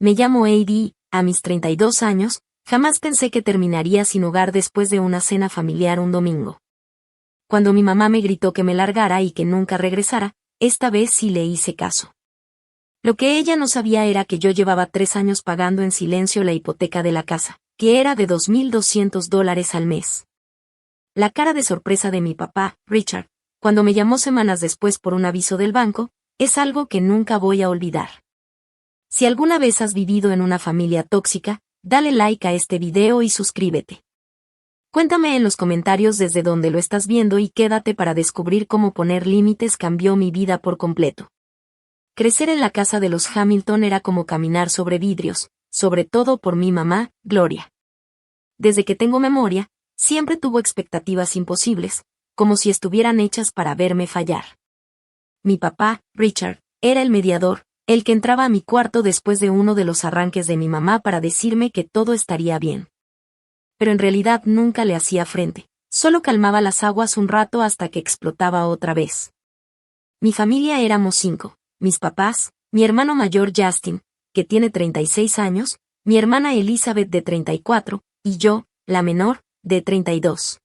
Me llamo Heidi, a mis 32 años, jamás pensé que terminaría sin hogar después de una cena familiar un domingo. Cuando mi mamá me gritó que me largara y que nunca regresara, esta vez sí le hice caso. Lo que ella no sabía era que yo llevaba 3 años pagando en silencio la hipoteca de la casa, que era de $2,200 al mes. La cara de sorpresa de mi papá, Richard, cuando me llamó semanas después por un aviso del banco, es algo que nunca voy a olvidar. Si alguna vez has vivido en una familia tóxica, dale like a este video y suscríbete. Cuéntame en los comentarios desde dónde lo estás viendo y quédate para descubrir cómo poner límites cambió mi vida por completo. Crecer en la casa de los Hamilton era como caminar sobre vidrios, sobre todo por mi mamá, Gloria. Desde que tengo memoria, siempre tuvo expectativas imposibles, como si estuvieran hechas para verme fallar. Mi papá, Richard, era el mediador, el que entraba a mi cuarto después de uno de los arranques de mi mamá para decirme que todo estaría bien. Pero en realidad nunca le hacía frente, solo calmaba las aguas un rato hasta que explotaba otra vez. Mi familia éramos 5, mis papás, mi hermano mayor Justin, que tiene 36 años, mi hermana Elizabeth de 34, y yo, la menor, de 32.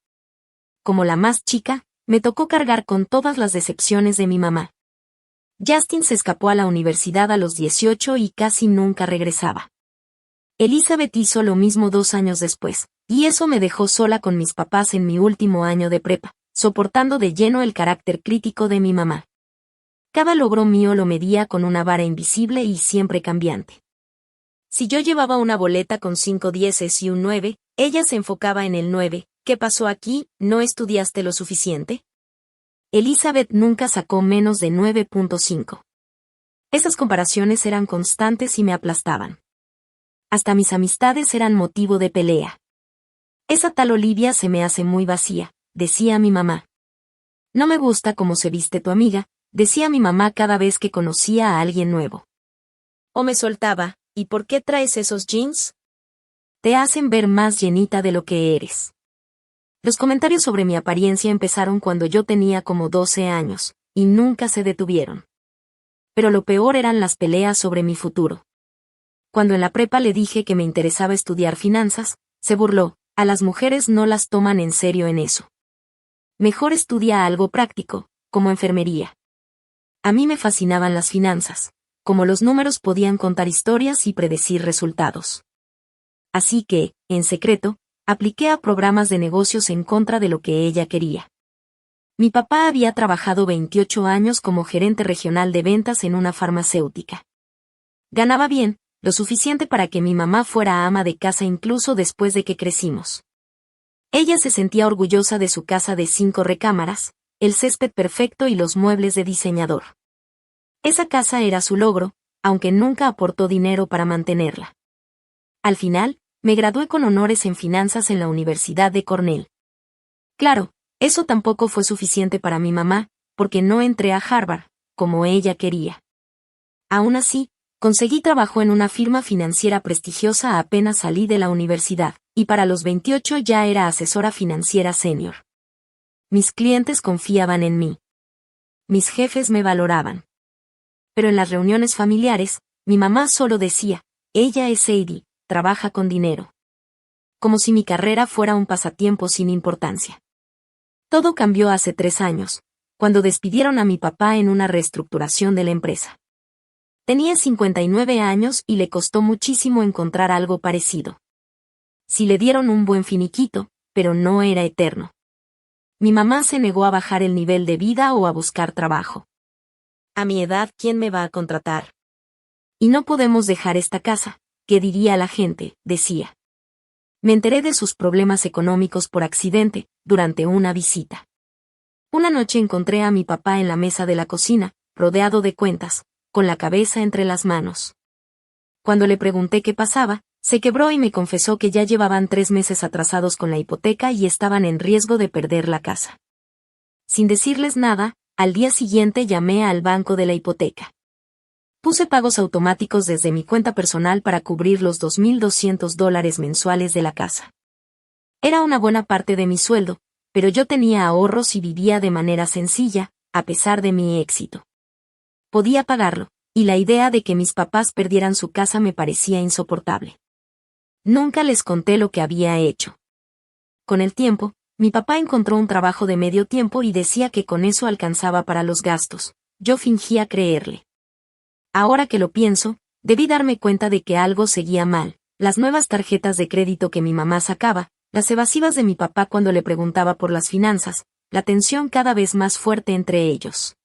Como la más chica, me tocó cargar con todas las decepciones de mi mamá. Justin se escapó a la universidad a los 18 y casi nunca regresaba. Elizabeth hizo lo mismo 2 años después, y eso me dejó sola con mis papás en mi último año de prepa, soportando de lleno el carácter crítico de mi mamá. Cada logro mío lo medía con una vara invisible y siempre cambiante. Si yo llevaba una boleta con 5 dieces y un 9, ella se enfocaba en el 9, ¿qué pasó aquí? ¿No estudiaste lo suficiente? Elizabeth nunca sacó menos de 9.5. Esas comparaciones eran constantes y me aplastaban. Hasta mis amistades eran motivo de pelea. Esa tal Olivia se me hace muy vacía, decía mi mamá. No me gusta cómo se viste tu amiga, decía mi mamá cada vez que conocía a alguien nuevo. O me soltaba, ¿y por qué traes esos jeans? Te hacen ver más llenita de lo que eres. Los comentarios sobre mi apariencia empezaron cuando yo tenía como 12 años, y nunca se detuvieron. Pero lo peor eran las peleas sobre mi futuro. Cuando en la prepa le dije que me interesaba estudiar finanzas, se burló, a las mujeres no las toman en serio en eso. Mejor estudia algo práctico, como enfermería. A mí me fascinaban las finanzas, como los números podían contar historias y predecir resultados. Así que, en secreto, apliqué a programas de negocios en contra de lo que ella quería. Mi papá había trabajado 28 años como gerente regional de ventas en una farmacéutica. Ganaba bien, lo suficiente para que mi mamá fuera ama de casa incluso después de que crecimos. Ella se sentía orgullosa de su casa de 5 recámaras, el césped perfecto y los muebles de diseñador. Esa casa era su logro, aunque nunca aportó dinero para mantenerla. Al final, me gradué con honores en finanzas en la Universidad de Cornell. Claro, eso tampoco fue suficiente para mi mamá, porque no entré a Harvard, como ella quería. Aún así, conseguí trabajo en una firma financiera prestigiosa apenas salí de la universidad, y para los 28 ya era asesora financiera senior. Mis clientes confiaban en mí. Mis jefes me valoraban. Pero en las reuniones familiares, mi mamá solo decía, ella es Heidi, trabaja con dinero. Como si mi carrera fuera un pasatiempo sin importancia. Todo cambió hace 3 años, cuando despidieron a mi papá en una reestructuración de la empresa. Tenía 59 años y le costó muchísimo encontrar algo parecido. Sí le dieron un buen finiquito, pero no era eterno. Mi mamá se negó a bajar el nivel de vida o a buscar trabajo. A mi edad, ¿quién me va a contratar? Y no podemos dejar esta casa, ¿qué diría la gente?, decía. Me enteré de sus problemas económicos por accidente, durante una visita. Una noche encontré a mi papá en la mesa de la cocina, rodeado de cuentas, con la cabeza entre las manos. Cuando le pregunté qué pasaba, se quebró y me confesó que ya llevaban 3 meses atrasados con la hipoteca y estaban en riesgo de perder la casa. Sin decirles nada, al día siguiente llamé al banco de la hipoteca. Puse pagos automáticos desde mi cuenta personal para cubrir los $2,200 mensuales de la casa. Era una buena parte de mi sueldo, pero yo tenía ahorros y vivía de manera sencilla, a pesar de mi éxito. Podía pagarlo, y la idea de que mis papás perdieran su casa me parecía insoportable. Nunca les conté lo que había hecho. Con el tiempo, mi papá encontró un trabajo de medio tiempo y decía que con eso alcanzaba para los gastos. Yo fingía creerle. Ahora que lo pienso, debí darme cuenta de que algo seguía mal. Las nuevas tarjetas de crédito que mi mamá sacaba, las evasivas de mi papá cuando le preguntaba por las finanzas, la tensión cada vez más fuerte entre ellos.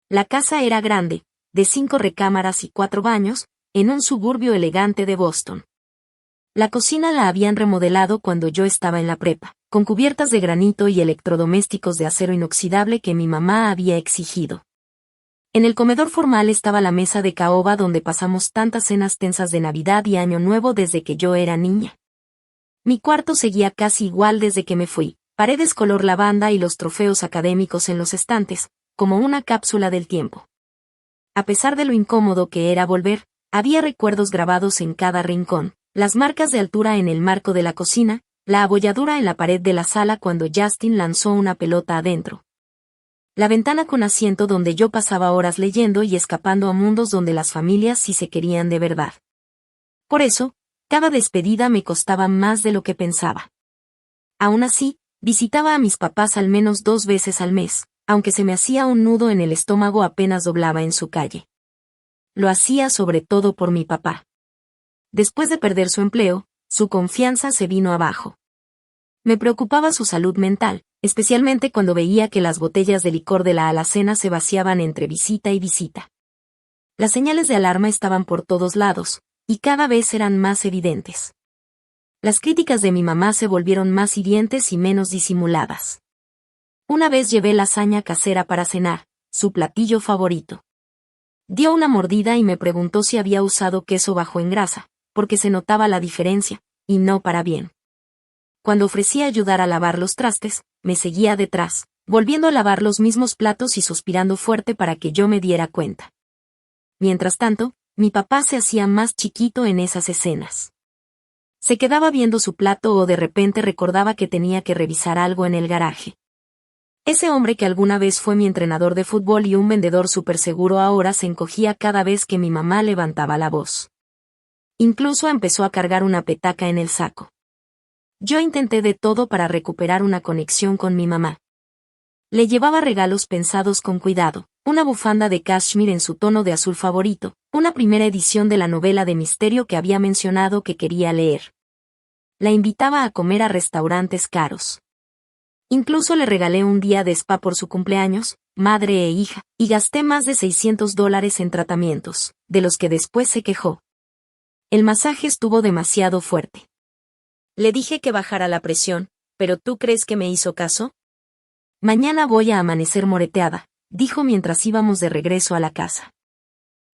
La casa era grande, de 5 recámaras y 4 baños, en un suburbio elegante de Boston. La cocina la habían remodelado cuando yo estaba en la prepa, con cubiertas de granito y electrodomésticos de acero inoxidable que mi mamá había exigido. En el comedor formal estaba la mesa de caoba donde pasamos tantas cenas tensas de Navidad y Año Nuevo desde que yo era niña. Mi cuarto seguía casi igual desde que me fui, paredes color lavanda y los trofeos académicos en los estantes, como una cápsula del tiempo. A pesar de lo incómodo que era volver, había recuerdos grabados en cada rincón. Las marcas de altura en el marco de la cocina, la abolladura en la pared de la sala cuando Justin lanzó una pelota adentro. La ventana con asiento donde yo pasaba horas leyendo y escapando a mundos donde las familias sí se querían de verdad. Por eso, cada despedida me costaba más de lo que pensaba. Aún así, visitaba a mis papás al menos 2 veces al mes, aunque se me hacía un nudo en el estómago apenas doblaba en su calle. Lo hacía sobre todo por mi papá. Después de perder su empleo, su confianza se vino abajo. Me preocupaba su salud mental, especialmente cuando veía que las botellas de licor de la alacena se vaciaban entre visita y visita. Las señales de alarma estaban por todos lados, y cada vez eran más evidentes. Las críticas de mi mamá se volvieron más hirientes y menos disimuladas. Una vez llevé lasaña casera para cenar, su platillo favorito. Dio una mordida y me preguntó si había usado queso bajo en grasa, porque se notaba la diferencia, y no para bien. Cuando ofrecí ayudar a lavar los trastes, me seguía detrás, volviendo a lavar los mismos platos y suspirando fuerte para que yo me diera cuenta. Mientras tanto, mi papá se hacía más chiquito en esas escenas. Se quedaba viendo su plato o de repente recordaba que tenía que revisar algo en el garaje. Ese hombre que alguna vez fue mi entrenador de fútbol y un vendedor súper seguro ahora se encogía cada vez que mi mamá levantaba la voz. Incluso empezó a cargar una petaca en el saco. Yo intenté de todo para recuperar una conexión con mi mamá. Le llevaba regalos pensados con cuidado, una bufanda de cashmere en su tono de azul favorito, una primera edición de la novela de misterio que había mencionado que quería leer. La invitaba a comer a restaurantes caros. Incluso le regalé un día de spa por su cumpleaños, madre e hija, y gasté más de $600 en tratamientos, de los que después se quejó. El masaje estuvo demasiado fuerte. Le dije que bajara la presión, pero ¿tú crees que me hizo caso? Mañana voy a amanecer moreteada, dijo mientras íbamos de regreso a la casa.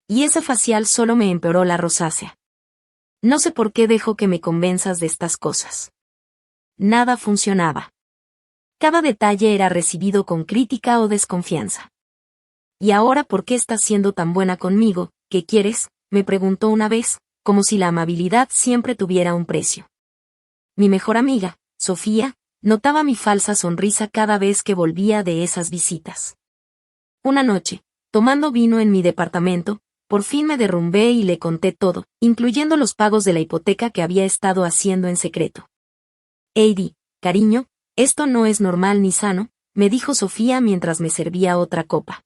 Y esa facial solo me empeoró la rosácea. No sé por qué dejo que me convenzas de estas cosas. Nada funcionaba. Cada detalle era recibido con crítica o desconfianza. ¿Y ahora por qué estás siendo tan buena conmigo? ¿Qué quieres?, me preguntó una vez, como si la amabilidad siempre tuviera un precio. Mi mejor amiga, Sofía, notaba mi falsa sonrisa cada vez que volvía de esas visitas. Una noche, tomando vino en mi departamento, por fin me derrumbé y le conté todo, incluyendo los pagos de la hipoteca que había estado haciendo en secreto. Heidi, cariño, esto no es normal ni sano, me dijo Sofía mientras me servía otra copa.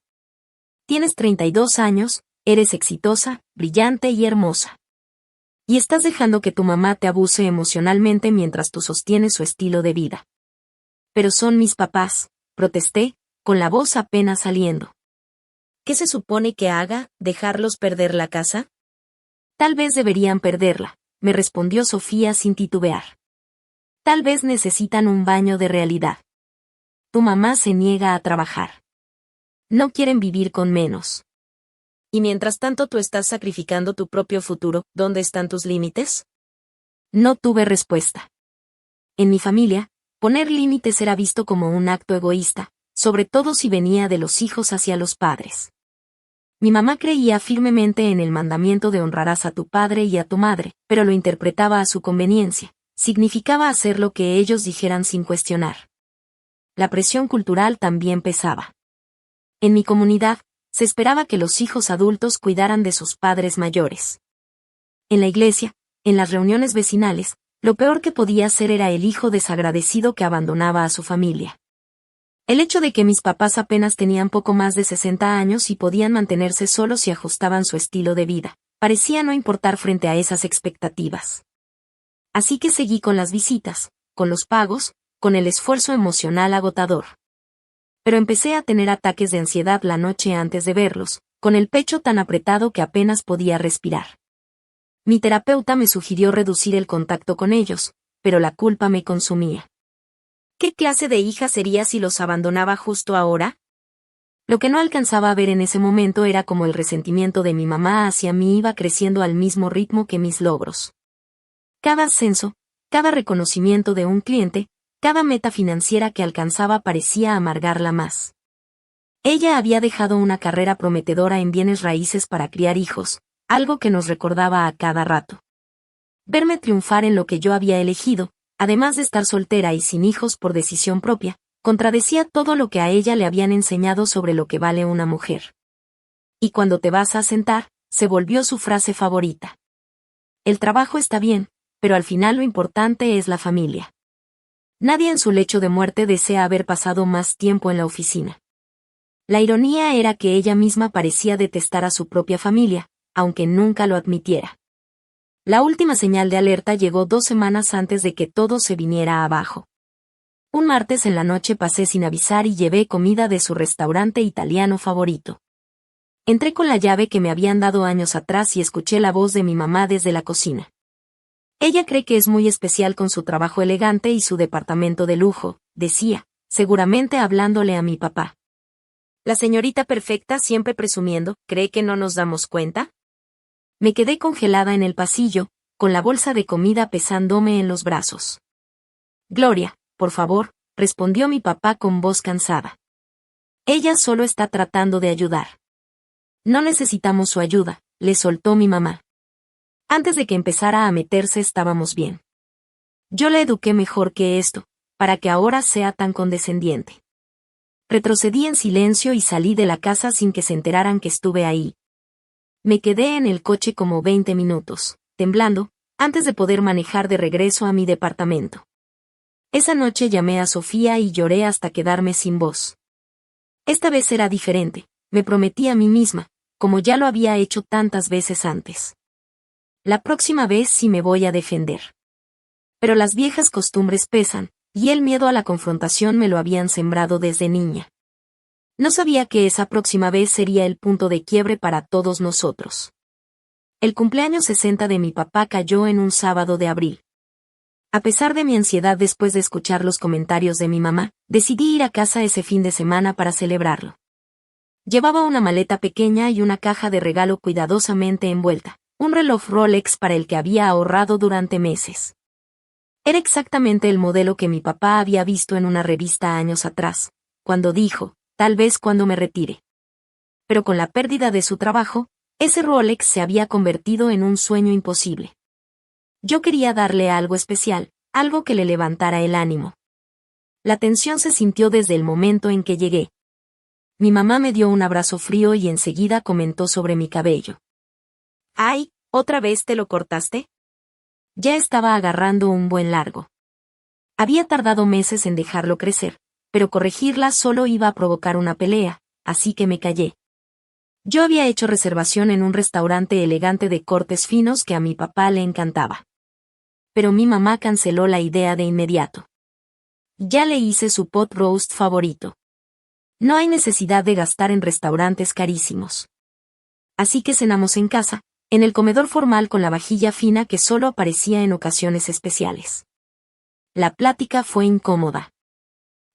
Tienes 32 años, eres exitosa, brillante y hermosa. Y estás dejando que tu mamá te abuse emocionalmente mientras tú sostienes su estilo de vida. Pero son mis papás, protesté, con la voz apenas saliendo. ¿Qué se supone que haga, dejarlos perder la casa? Tal vez deberían perderla, me respondió Sofía sin titubear. Tal vez necesitan un baño de realidad. Tu mamá se niega a trabajar. No quieren vivir con menos. Y mientras tanto tú estás sacrificando tu propio futuro, ¿dónde están tus límites? No tuve respuesta. En mi familia, poner límites era visto como un acto egoísta, sobre todo si venía de los hijos hacia los padres. Mi mamá creía firmemente en el mandamiento de honrarás a tu padre y a tu madre, pero lo interpretaba a su conveniencia. Significaba hacer lo que ellos dijeran sin cuestionar. La presión cultural también pesaba. En mi comunidad, Se esperaba que los hijos adultos cuidaran de sus padres mayores. En la iglesia, en las reuniones vecinales, lo peor que podía ser era el hijo desagradecido que abandonaba a su familia. El hecho de que mis papás apenas tenían poco más de 60 años y podían mantenerse solos y ajustaban su estilo de vida, parecía no importar frente a esas expectativas. Así que seguí con las visitas, con los pagos, con el esfuerzo emocional agotador. Pero empecé a tener ataques de ansiedad la noche antes de verlos, con el pecho tan apretado que apenas podía respirar. Mi terapeuta me sugirió reducir el contacto con ellos, pero la culpa me consumía. ¿Qué clase de hija sería si los abandonaba justo ahora? Lo que no alcanzaba a ver en ese momento era cómo el resentimiento de mi mamá hacia mí iba creciendo al mismo ritmo que mis logros. Cada ascenso, cada reconocimiento de un cliente, cada meta financiera que alcanzaba parecía amargarla más. Ella había dejado una carrera prometedora en bienes raíces para criar hijos, algo que nos recordaba a cada rato. Verme triunfar en lo que yo había elegido, además de estar soltera y sin hijos por decisión propia, contradecía todo lo que a ella le habían enseñado sobre lo que vale una mujer. Y cuando te vas a sentar, se volvió su frase favorita. El trabajo está bien, pero al final lo importante es la familia. Nadie en su lecho de muerte desea haber pasado más tiempo en la oficina. La ironía era que ella misma parecía detestar a su propia familia, aunque nunca lo admitiera. La última señal de alerta llegó 2 semanas antes de que todo se viniera abajo. Un martes en la noche pasé sin avisar y llevé comida de su restaurante italiano favorito. Entré con la llave que me habían dado años atrás y escuché la voz de mi mamá desde la cocina. Ella cree que es muy especial con su trabajo elegante y su departamento de lujo, decía, seguramente hablándole a mi papá. La señorita perfecta siempre presumiendo, ¿cree que no nos damos cuenta? Me quedé congelada en el pasillo, con la bolsa de comida pesándome en los brazos. Gloria, por favor, respondió mi papá con voz cansada. Ella solo está tratando de ayudar. No necesitamos su ayuda, le soltó mi mamá. Antes de que empezara a meterse estábamos bien. Yo la eduqué mejor que esto, para que ahora sea tan condescendiente. Retrocedí en silencio y salí de la casa sin que se enteraran que estuve ahí. Me quedé en el coche como 20 minutos, temblando, antes de poder manejar de regreso a mi departamento. Esa noche llamé a Sofía y lloré hasta quedarme sin voz. Esta vez era diferente, me prometí a mí misma, como ya lo había hecho tantas veces antes. La próxima vez sí me voy a defender. Pero las viejas costumbres pesan, y el miedo a la confrontación me lo habían sembrado desde niña. No sabía que esa próxima vez sería el punto de quiebre para todos nosotros. El cumpleaños 60 de mi papá cayó en un sábado de abril. A pesar de mi ansiedad después de escuchar los comentarios de mi mamá, decidí ir a casa ese fin de semana para celebrarlo. Llevaba una maleta pequeña y una caja de regalo cuidadosamente envuelta, un reloj Rolex para el que había ahorrado durante meses. Era exactamente el modelo que mi papá había visto en una revista años atrás, cuando dijo, tal vez cuando me retire. Pero con la pérdida de su trabajo, ese Rolex se había convertido en un sueño imposible. Yo quería darle algo especial, algo que le levantara el ánimo. La tensión se sintió desde el momento en que llegué. Mi mamá me dio un abrazo frío y enseguida comentó sobre mi cabello. ¡Ay! ¿Otra vez te lo cortaste? Ya estaba agarrando un buen largo. Había tardado meses en dejarlo crecer, pero corregirla solo iba a provocar una pelea, así que me callé. Yo había hecho reservación en un restaurante elegante de cortes finos que a mi papá le encantaba. Pero mi mamá canceló la idea de inmediato. Ya le hice su pot roast favorito. No hay necesidad de gastar en restaurantes carísimos. Así que cenamos en casa, en el comedor formal con la vajilla fina que solo aparecía en ocasiones especiales. La plática fue incómoda.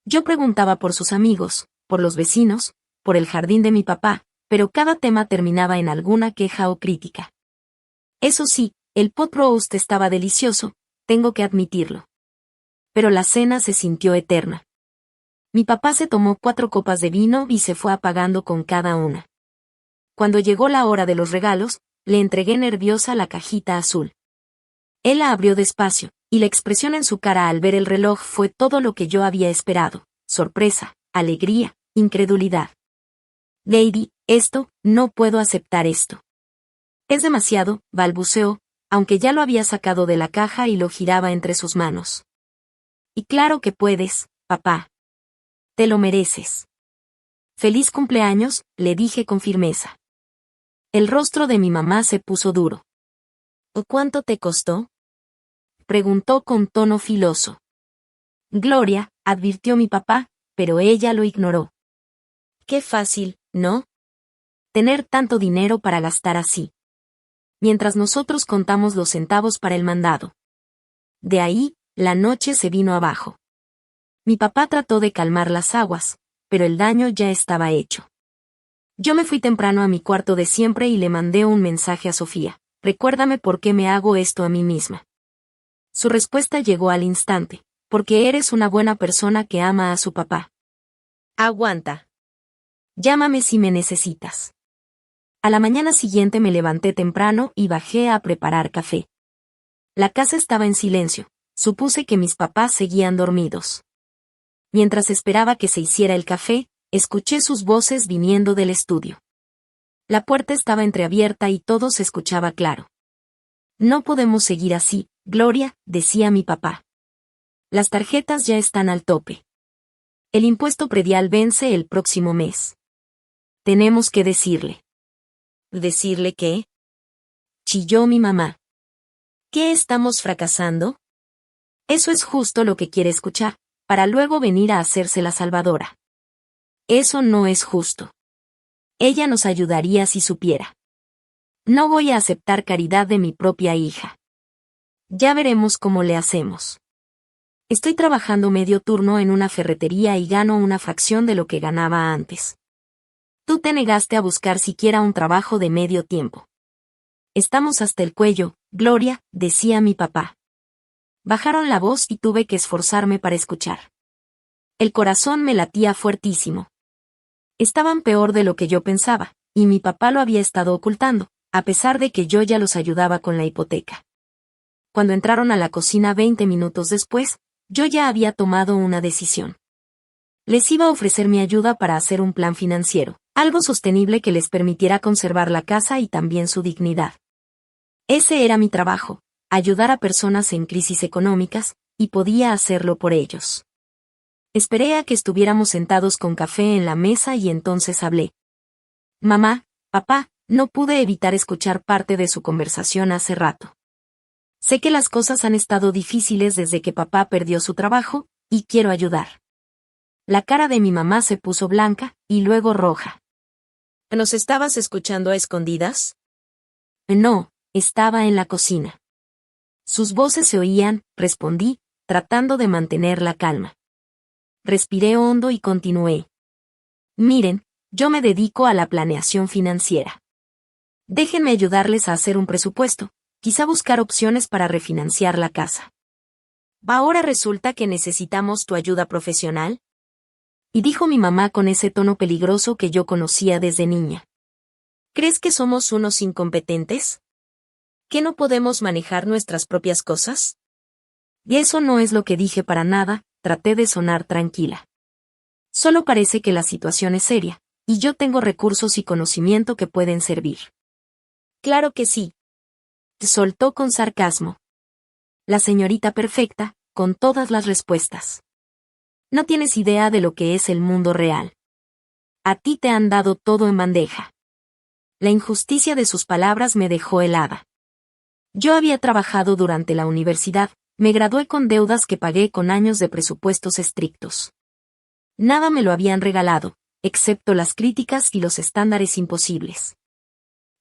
Yo preguntaba por sus amigos, por los vecinos, por el jardín de mi papá, pero cada tema terminaba en alguna queja o crítica. Eso sí, el pot roast estaba delicioso, tengo que admitirlo. Pero la cena se sintió eterna. Mi papá se tomó 4 copas de vino y se fue apagando con cada una. Cuando llegó la hora de los regalos, le entregué nerviosa la cajita azul. Él la abrió despacio, y la expresión en su cara al ver el reloj fue todo lo que yo había esperado: sorpresa, alegría, incredulidad. Lady, no puedo aceptar esto. Es demasiado, balbuceó, aunque ya lo había sacado de la caja y lo giraba entre sus manos. Y claro que puedes, papá. Te lo mereces. Feliz cumpleaños, le dije con firmeza. El rostro de mi mamá se puso duro. ¿Cuánto te costó? Preguntó con tono filoso. Gloria, advirtió mi papá, pero ella lo ignoró. Qué fácil, ¿no? Tener tanto dinero para gastar así. Mientras nosotros contamos los centavos para el mandado. De ahí, la noche se vino abajo. Mi papá trató de calmar las aguas, pero el daño ya estaba hecho. Yo me fui temprano a mi cuarto de siempre y le mandé un mensaje a Sofía. Recuérdame por qué me hago esto a mí misma. Su respuesta llegó al instante. Porque eres una buena persona que ama a su papá. Aguanta. Llámame si me necesitas. A la mañana siguiente me levanté temprano y bajé a preparar café. La casa estaba en silencio. Supuse que mis papás seguían dormidos. Mientras esperaba que se hiciera el café, escuché sus voces viniendo del estudio. La puerta estaba entreabierta y todo se escuchaba claro. No podemos seguir así, Gloria, decía mi papá. Las tarjetas ya están al tope. El impuesto predial vence el próximo mes. Tenemos que decirle. ¿Decirle qué? Chilló mi mamá. ¿Qué estamos fracasando? Eso es justo lo que quiere escuchar, para luego venir a hacerse la salvadora. Eso no es justo. Ella nos ayudaría si supiera. No voy a aceptar caridad de mi propia hija. Ya veremos cómo le hacemos. Estoy trabajando medio turno en una ferretería y gano una fracción de lo que ganaba antes. Tú te negaste a buscar siquiera un trabajo de medio tiempo. Estamos hasta el cuello, Gloria, decía mi papá. Bajaron la voz y tuve que esforzarme para escuchar. El corazón me latía fuertísimo. Estaban peor de lo que yo pensaba, y mi papá lo había estado ocultando, a pesar de que yo ya los ayudaba con la hipoteca. Cuando entraron a la cocina 20 minutos después, yo ya había tomado una decisión. Les iba a ofrecer mi ayuda para hacer un plan financiero, algo sostenible que les permitiera conservar la casa y también su dignidad. Ese era mi trabajo, ayudar a personas en crisis económicas, y podía hacerlo por ellos. Esperé a que estuviéramos sentados con café en la mesa y entonces hablé. Mamá, papá, no pude evitar escuchar parte de su conversación hace rato. Sé que las cosas han estado difíciles desde que papá perdió su trabajo, y quiero ayudar. La cara de mi mamá se puso blanca, y luego roja. ¿Nos estabas escuchando a escondidas? No, estaba en la cocina. Sus voces se oían, respondí, tratando de mantener la calma. Respiré hondo y continué. Miren, yo me dedico a la planeación financiera. Déjenme ayudarles a hacer un presupuesto, quizá buscar opciones para refinanciar la casa. ¿Ahora resulta que necesitamos tu ayuda profesional? Y dijo mi mamá con ese tono peligroso que yo conocía desde niña. ¿Crees que somos unos incompetentes? ¿Que no podemos manejar nuestras propias cosas? Y eso no es lo que dije para nada, traté de sonar tranquila. Solo parece que la situación es seria, y yo tengo recursos y conocimiento que pueden servir. Claro que sí. Soltó con sarcasmo. La señorita perfecta, con todas las respuestas. No tienes idea de lo que es el mundo real. A ti te han dado todo en bandeja. La injusticia de sus palabras me dejó helada. Yo había trabajado durante la universidad, me gradué con deudas que pagué con años de presupuestos estrictos. Nada me lo habían regalado, excepto las críticas y los estándares imposibles.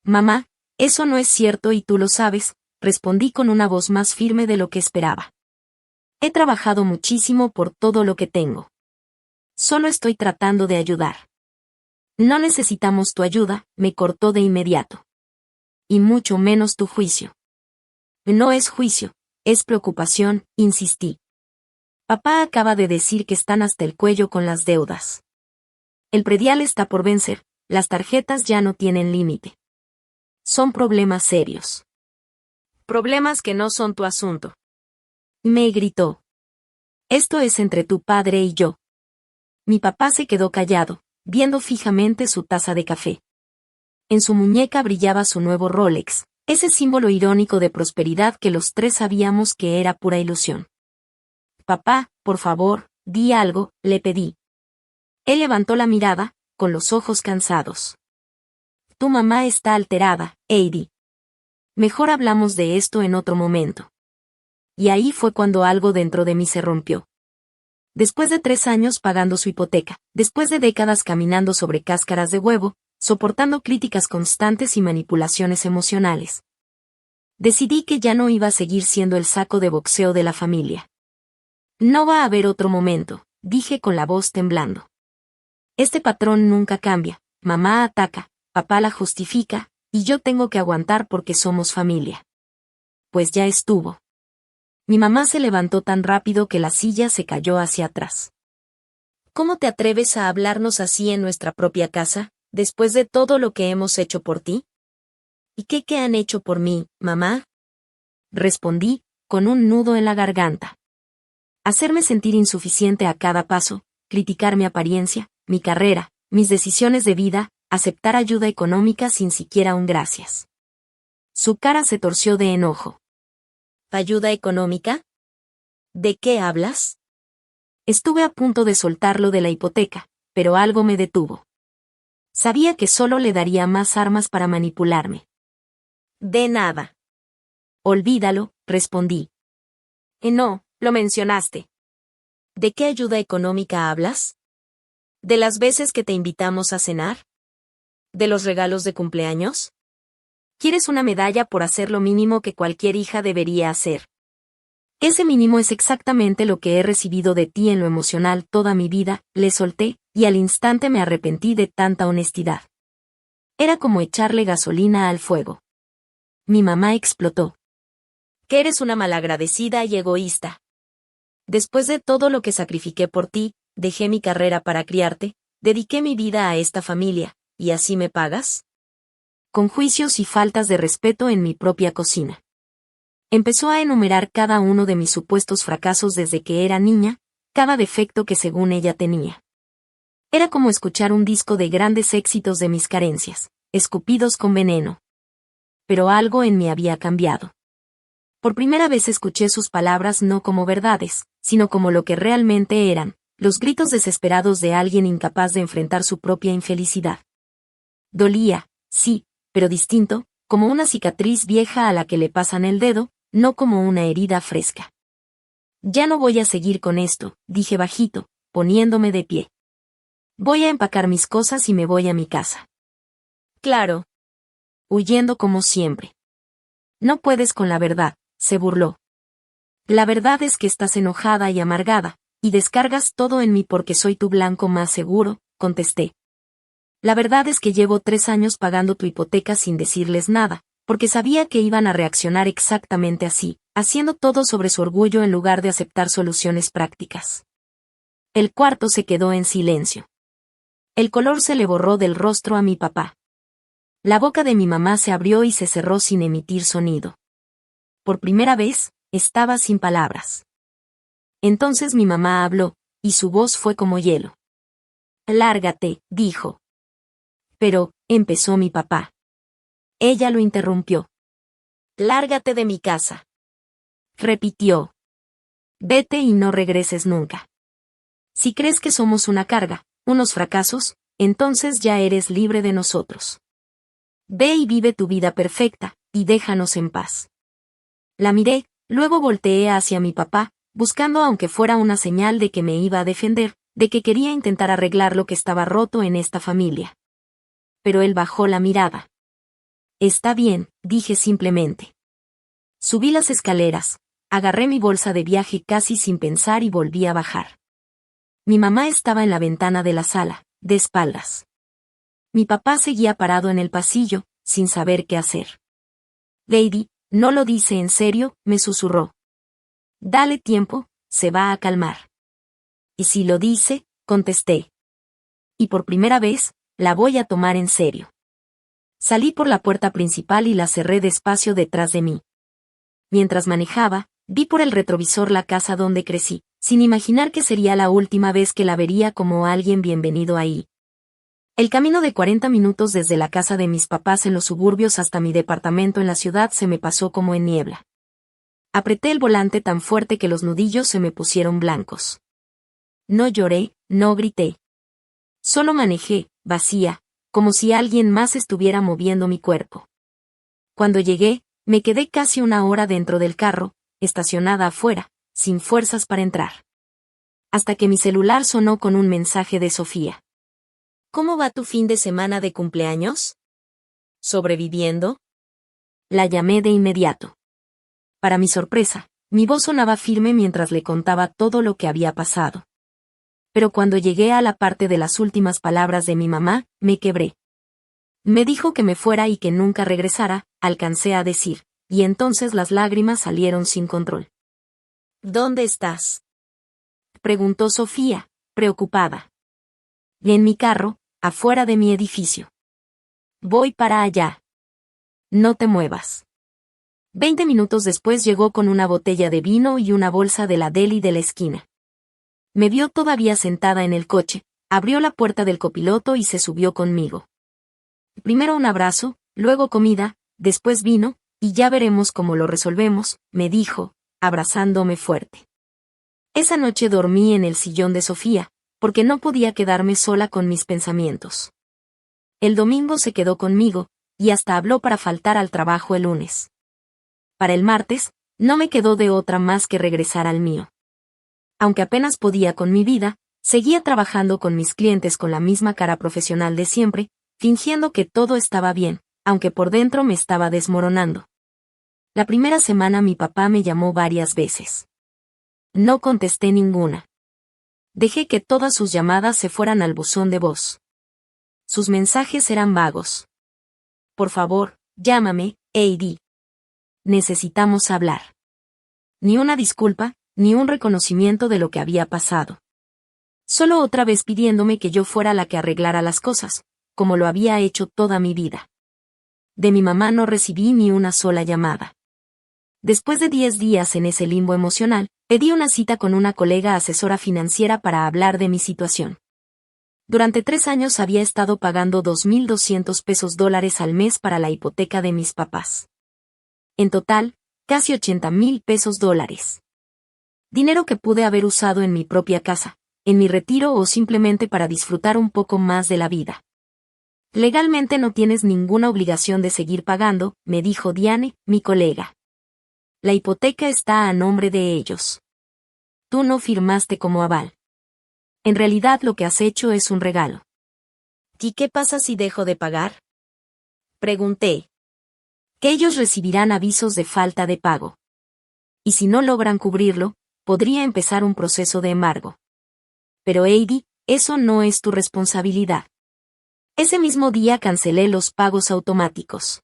Mamá, eso no es cierto y tú lo sabes, respondí con una voz más firme de lo que esperaba. He trabajado muchísimo por todo lo que tengo. Solo estoy tratando de ayudar. No necesitamos tu ayuda, me cortó de inmediato. Y mucho menos tu juicio. No es juicio, es preocupación, insistí. Papá acaba de decir que están hasta el cuello con las deudas. El predial está por vencer, las tarjetas ya no tienen límite. Son problemas serios. Problemas que no son tu asunto. Me gritó. Esto es entre tu padre y yo. Mi papá se quedó callado, viendo fijamente su taza de café. En su muñeca brillaba su nuevo Rolex, ese símbolo irónico de prosperidad que los tres sabíamos que era pura ilusión. Papá, por favor, di algo, le pedí. Él levantó la mirada, con los ojos cansados. Tu mamá está alterada, Heidi. Mejor hablamos de esto en otro momento. Y ahí fue cuando algo dentro de mí se rompió. Después de 3 años pagando su hipoteca, después de décadas caminando sobre cáscaras de huevo, soportando críticas constantes y manipulaciones emocionales, decidí que ya no iba a seguir siendo el saco de boxeo de la familia. No va a haber otro momento, dije con la voz temblando. Este patrón nunca cambia, mamá ataca, papá la justifica, y yo tengo que aguantar porque somos familia. Pues ya estuvo. Mi mamá se levantó tan rápido que la silla se cayó hacia atrás. ¿Cómo te atreves a hablarnos así en nuestra propia casa, después de todo lo que hemos hecho por ti? ¿Y qué han hecho por mí, mamá? Respondí, con un nudo en la garganta. Hacerme sentir insuficiente a cada paso, criticar mi apariencia, mi carrera, mis decisiones de vida, aceptar ayuda económica sin siquiera un gracias. Su cara se torció de enojo. ¿Ayuda económica? ¿De qué hablas? Estuve a punto de soltarlo de la hipoteca, pero algo me detuvo. Sabía que solo le daría más armas para manipularme. De nada. Olvídalo, respondí. No, lo mencionaste. ¿De qué ayuda económica hablas? ¿De las veces que te invitamos a cenar? ¿De los regalos de cumpleaños? ¿Quieres una medalla por hacer lo mínimo que cualquier hija debería hacer? Ese mínimo es exactamente lo que he recibido de ti en lo emocional toda mi vida, le solté, y al instante me arrepentí de tanta honestidad. Era como echarle gasolina al fuego. Mi mamá explotó. Que eres una malagradecida y egoísta. Después de todo lo que sacrifiqué por ti, dejé mi carrera para criarte, dediqué mi vida a esta familia, ¿y así me pagas? Con juicios y faltas de respeto en mi propia cocina. Empezó a enumerar cada uno de mis supuestos fracasos desde que era niña, cada defecto que según ella tenía. Era como escuchar un disco de grandes éxitos de mis carencias, escupidos con veneno. Pero algo en mí había cambiado. Por primera vez escuché sus palabras no como verdades, sino como lo que realmente eran, los gritos desesperados de alguien incapaz de enfrentar su propia infelicidad. Dolía, sí, pero distinto, como una cicatriz vieja a la que le pasan el dedo, no como una herida fresca. Ya no voy a seguir con esto, dije bajito, poniéndome de pie. Voy a empacar mis cosas y me voy a mi casa. Claro. Huyendo como siempre. No puedes con la verdad, se burló. La verdad es que estás enojada y amargada, y descargas todo en mí porque soy tu blanco más seguro, contesté. La verdad es que llevo 3 años pagando tu hipoteca sin decirles nada, porque sabía que iban a reaccionar exactamente así, haciendo todo sobre su orgullo en lugar de aceptar soluciones prácticas. El cuarto se quedó en silencio. El color se le borró del rostro a mi papá. La boca de mi mamá se abrió y se cerró sin emitir sonido. Por primera vez, estaba sin palabras. Entonces mi mamá habló, y su voz fue como hielo. Lárgate, dijo. Pero, empezó mi papá. Ella lo interrumpió. Lárgate de mi casa. Repitió. Vete y no regreses nunca. Si crees que somos una carga, unos fracasos, entonces ya eres libre de nosotros. Ve y vive tu vida perfecta, y déjanos en paz. La miré, luego volteé hacia mi papá, buscando aunque fuera una señal de que me iba a defender, de que quería intentar arreglar lo que estaba roto en esta familia. Pero él bajó la mirada. Está bien, dije simplemente. Subí las escaleras, agarré mi bolsa de viaje casi sin pensar y volví a bajar. Mi mamá estaba en la ventana de la sala, de espaldas. Mi papá seguía parado en el pasillo, sin saber qué hacer. Lady, no lo dice en serio, me susurró. Dale tiempo, se va a calmar. Y si lo dice, contesté. Y por primera vez, la voy a tomar en serio. Salí por la puerta principal y la cerré despacio detrás de mí. Mientras manejaba, vi por el retrovisor la casa donde crecí, sin imaginar que sería la última vez que la vería como alguien bienvenido ahí. El camino de 40 minutos desde la casa de mis papás en los suburbios hasta mi departamento en la ciudad se me pasó como en niebla. Apreté el volante tan fuerte que los nudillos se me pusieron blancos. No lloré, no grité. Solo manejé, vacía, como si alguien más estuviera moviendo mi cuerpo. Cuando llegué, me quedé casi una hora dentro del carro, estacionada afuera, sin fuerzas para entrar. Hasta que mi celular sonó con un mensaje de Sofía. ¿Cómo va tu fin de semana de cumpleaños? ¿Sobreviviendo? La llamé de inmediato. Para mi sorpresa, mi voz sonaba firme mientras le contaba todo lo que había pasado. Pero cuando llegué a la parte de las últimas palabras de mi mamá, me quebré. Me dijo que me fuera y que nunca regresara, alcancé a decir, y entonces las lágrimas salieron sin control. ¿Dónde estás?, preguntó Sofía, preocupada. En mi carro, afuera de mi edificio. Voy para allá. No te muevas. 20 minutos después llegó con una botella de vino y una bolsa de la deli de la esquina. Me vio todavía sentada en el coche, abrió la puerta del copiloto y se subió conmigo. Primero un abrazo, luego comida, después vino, y ya veremos cómo lo resolvemos, me dijo, abrazándome fuerte. Esa noche dormí en el sillón de Sofía, porque no podía quedarme sola con mis pensamientos. El domingo se quedó conmigo, y hasta habló para faltar al trabajo el lunes. Para el martes, no me quedó de otra más que regresar al mío. Aunque apenas podía con mi vida, seguía trabajando con mis clientes con la misma cara profesional de siempre, fingiendo que todo estaba bien, aunque por dentro me estaba desmoronando. La primera semana mi papá me llamó varias veces. No contesté ninguna. Dejé que todas sus llamadas se fueran al buzón de voz. Sus mensajes eran vagos. Por favor, llámame, Heidi. Necesitamos hablar. Ni una disculpa, ni un reconocimiento de lo que había pasado. Solo otra vez pidiéndome que yo fuera la que arreglara las cosas, como lo había hecho toda mi vida. De mi mamá no recibí ni una sola llamada. Después de 10 días en ese limbo emocional, pedí una cita con una colega asesora financiera para hablar de mi situación. Durante 3 años había estado pagando $2,200 al mes para la hipoteca de mis papás. En total, casi $80,000. Dinero que pude haber usado en mi propia casa, en mi retiro o simplemente para disfrutar un poco más de la vida. Legalmente no tienes ninguna obligación de seguir pagando, me dijo Diane, mi colega. La hipoteca está a nombre de ellos. Tú no firmaste como aval. En realidad lo que has hecho es un regalo. ¿Y qué pasa si dejo de pagar?, pregunté. Que ellos recibirán avisos de falta de pago. Y si no logran cubrirlo, podría empezar un proceso de embargo. Pero Heidi, eso no es tu responsabilidad. Ese mismo día cancelé los pagos automáticos.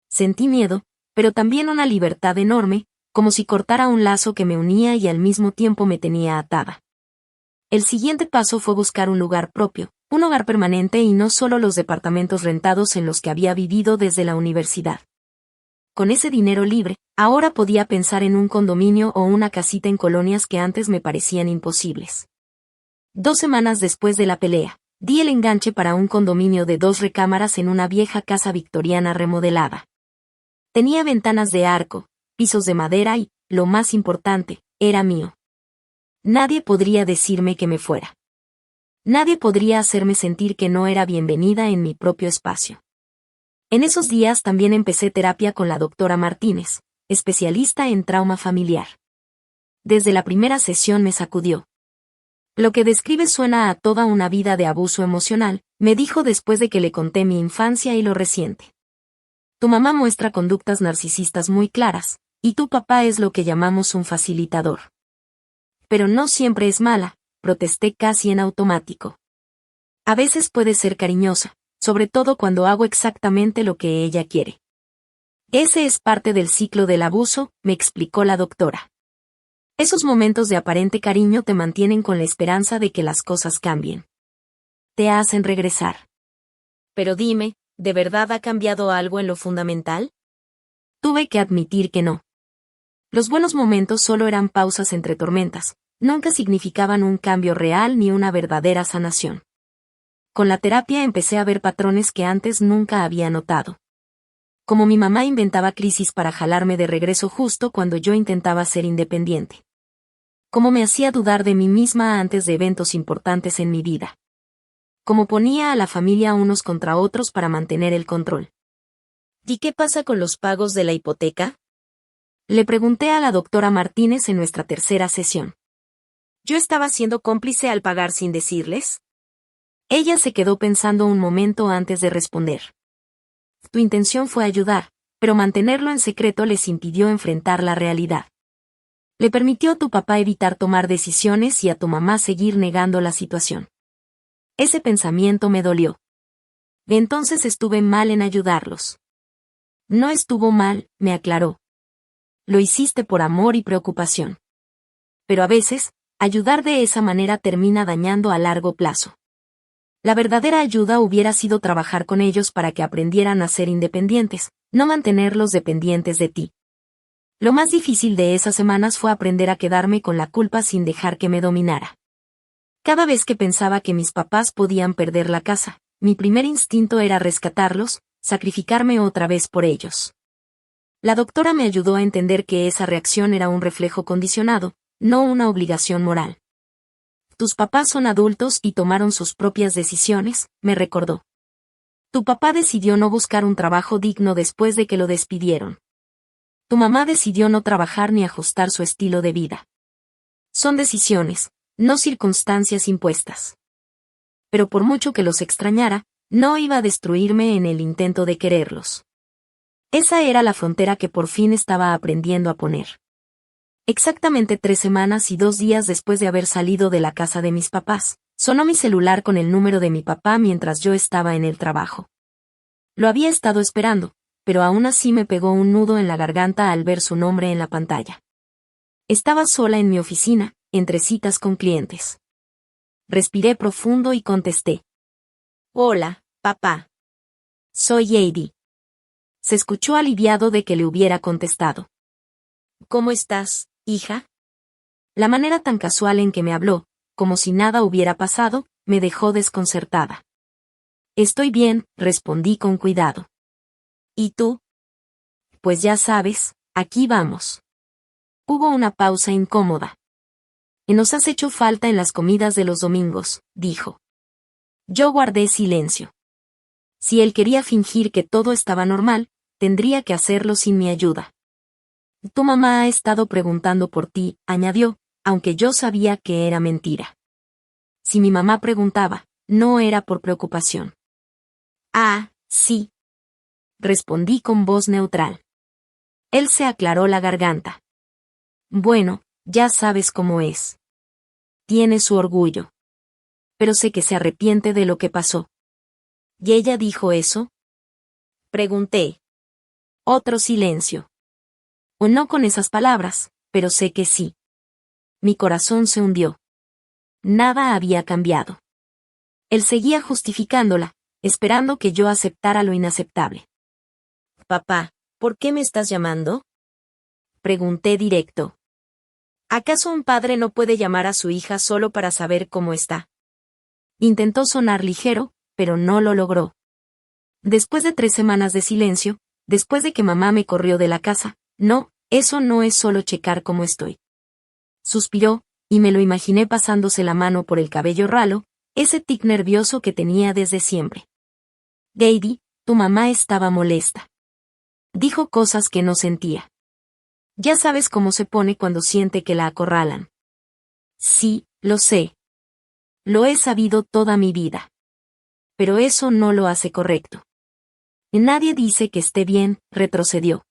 Sentí miedo, pero también una libertad enorme, como si cortara un lazo que me unía y al mismo tiempo me tenía atada. El siguiente paso fue buscar un lugar propio, un hogar permanente y no solo los departamentos rentados en los que había vivido desde la universidad. Con ese dinero libre, ahora podía pensar en un condominio o una casita en colonias que antes me parecían imposibles. 2 semanas después de la pelea, di el enganche para un condominio de 2 recámaras en una vieja casa victoriana remodelada. Tenía ventanas de arco, pisos de madera y, lo más importante, era mío. Nadie podría decirme que me fuera. Nadie podría hacerme sentir que no era bienvenida en mi propio espacio. En esos días también empecé terapia con la doctora Martínez, especialista en trauma familiar. Desde la primera sesión me sacudió. Lo que describe suena a toda una vida de abuso emocional, me dijo después de que le conté mi infancia y lo reciente. Tu mamá muestra conductas narcisistas muy claras, y tu papá es lo que llamamos un facilitador. Pero no siempre es mala, protesté casi en automático. A veces puede ser cariñosa, sobre todo cuando hago exactamente lo que ella quiere. Ese es parte del ciclo del abuso, me explicó la doctora. Esos momentos de aparente cariño te mantienen con la esperanza de que las cosas cambien. Te hacen regresar. Pero dime, ¿de verdad ha cambiado algo en lo fundamental? Tuve que admitir que no. Los buenos momentos solo eran pausas entre tormentas, nunca significaban un cambio real ni una verdadera sanación. Con la terapia empecé a ver patrones que antes nunca había notado. Como mi mamá inventaba crisis para jalarme de regreso justo cuando yo intentaba ser independiente. Cómo me hacía dudar de mí misma antes de eventos importantes en mi vida. Cómo ponía a la familia unos contra otros para mantener el control. ¿Y qué pasa con los pagos de la hipoteca? Le pregunté a la doctora Martínez en nuestra tercera sesión. ¿Yo estaba siendo cómplice al pagar sin decirles? Ella se quedó pensando un momento antes de responder. Tu intención fue ayudar, pero mantenerlo en secreto les impidió enfrentar la realidad. Le permitió a tu papá evitar tomar decisiones y a tu mamá seguir negando la situación. Ese pensamiento me dolió. Entonces estuve mal en ayudarlos. No estuvo mal, me aclaró. Lo hiciste por amor y preocupación. Pero a veces, ayudar de esa manera termina dañando a largo plazo. La verdadera ayuda hubiera sido trabajar con ellos para que aprendieran a ser independientes, no mantenerlos dependientes de ti. Lo más difícil de esas semanas fue aprender a quedarme con la culpa sin dejar que me dominara. Cada vez que pensaba que mis papás podían perder la casa, mi primer instinto era rescatarlos, sacrificarme otra vez por ellos. La doctora me ayudó a entender que esa reacción era un reflejo condicionado, no una obligación moral. Tus papás son adultos y tomaron sus propias decisiones, me recordó. Tu papá decidió no buscar un trabajo digno después de que lo despidieron. Tu mamá decidió no trabajar ni ajustar su estilo de vida. Son decisiones, no circunstancias impuestas. Pero por mucho que los extrañara, no iba a destruirme en el intento de quererlos. Esa era la frontera que por fin estaba aprendiendo a poner. Exactamente 3 semanas y 2 días después de haber salido de la casa de mis papás, sonó mi celular con el número de mi papá mientras yo estaba en el trabajo. Lo había estado esperando, pero aún así me pegó un nudo en la garganta al ver su nombre en la pantalla. Estaba sola en mi oficina, entre citas con clientes. Respiré profundo y contesté. Hola, papá. Soy Heidi. Se escuchó aliviado de que le hubiera contestado. ¿Cómo estás, hija? La manera tan casual en que me habló, como si nada hubiera pasado, me dejó desconcertada. Estoy bien, respondí con cuidado. ¿Y tú? Pues ya sabes, aquí vamos. Hubo una pausa incómoda. Nos has hecho falta en las comidas de los domingos, dijo. Yo guardé silencio. Si él quería fingir que todo estaba normal, tendría que hacerlo sin mi ayuda. Tu mamá ha estado preguntando por ti, añadió, aunque yo sabía que era mentira. Si mi mamá preguntaba, no era por preocupación. Ah, sí. Respondí con voz neutral. Él se aclaró la garganta. Bueno, ya sabes cómo es. Tiene su orgullo. Pero sé que se arrepiente de lo que pasó. ¿Y ella dijo eso? Pregunté. Otro silencio. O no con esas palabras, pero sé que sí. Mi corazón se hundió. Nada había cambiado. Él seguía justificándola, esperando que yo aceptara lo inaceptable. Papá, ¿por qué me estás llamando? Pregunté directo. ¿Acaso un padre no puede llamar a su hija solo para saber cómo está? Intentó sonar ligero, pero no lo logró. Después de 3 semanas de silencio, después de que mamá me corrió de la casa, no, eso no es solo checar cómo estoy. Suspiró, y me lo imaginé pasándose la mano por el cabello ralo, ese tic nervioso que tenía desde siempre. Heidi, tu mamá estaba molesta. Dijo cosas que no sentía. Ya sabes cómo se pone cuando siente que la acorralan. Sí, lo sé. Lo he sabido toda mi vida. Pero eso no lo hace correcto. Nadie dice que esté bien, retrocedió.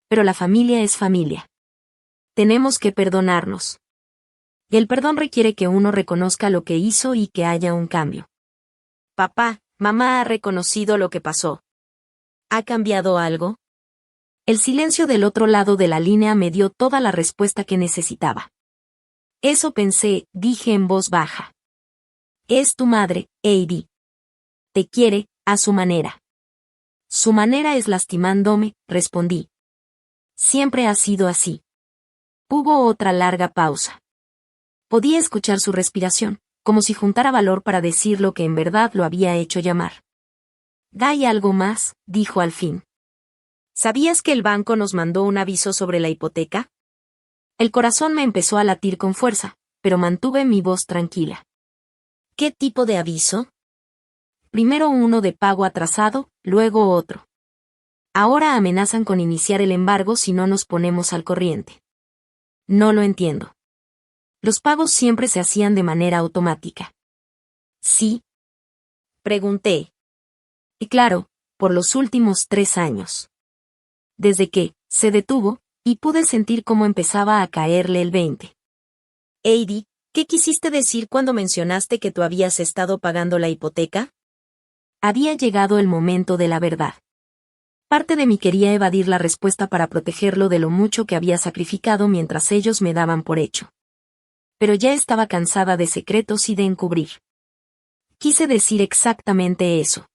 Pero la familia es familia. Tenemos que perdonarnos. El perdón requiere que uno reconozca lo que hizo y que haya un cambio. Papá, mamá ha reconocido lo que pasó. ¿Ha cambiado algo? El silencio del otro lado de la línea me dio toda la respuesta que necesitaba. Eso pensé, dije en voz baja. Es tu madre, Heidi. Te quiere, a su manera. Su manera es lastimándome, respondí. Siempre ha sido así. Hubo otra larga pausa. Podía escuchar su respiración, como si juntara valor para decir lo que en verdad lo había hecho llamar. «¿Hay algo más?», dijo al fin. «¿Sabías que el banco nos mandó un aviso sobre la hipoteca?». El corazón me empezó a latir con fuerza, pero mantuve mi voz tranquila. «¿Qué tipo de aviso?». «Primero uno de pago atrasado, luego otro. Ahora amenazan con iniciar el embargo si no nos ponemos al corriente». «No lo entiendo». «Los pagos siempre se hacían de manera automática». «¿Sí?». Pregunté. «Y claro, por los últimos 3 años. Desde que se detuvo, y pude sentir cómo empezaba a caerle el 20. «Heidi, ¿qué quisiste decir cuando mencionaste que tú habías estado pagando la hipoteca?». Había llegado el momento de la verdad. Parte de mí quería evadir la respuesta para protegerlo de lo mucho que había sacrificado mientras ellos me daban por hecho. Pero ya estaba cansada de secretos y de encubrir. Quise decir exactamente eso.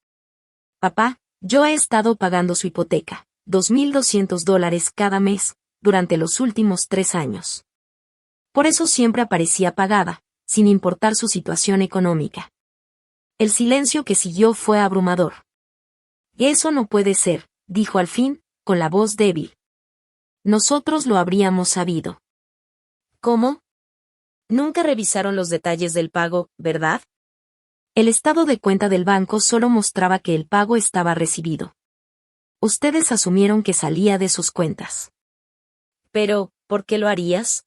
«Papá, yo he estado pagando su hipoteca, $2,200 cada mes, durante los últimos 3 años. Por eso siempre aparecía pagada, sin importar su situación económica». El silencio que siguió fue abrumador. «Eso no puede ser», dijo al fin, con la voz débil. «Nosotros lo habríamos sabido». «¿Cómo? Nunca revisaron los detalles del pago, ¿verdad?». El estado de cuenta del banco solo mostraba que el pago estaba recibido. «Ustedes asumieron que salía de sus cuentas». «Pero, ¿por qué lo harías?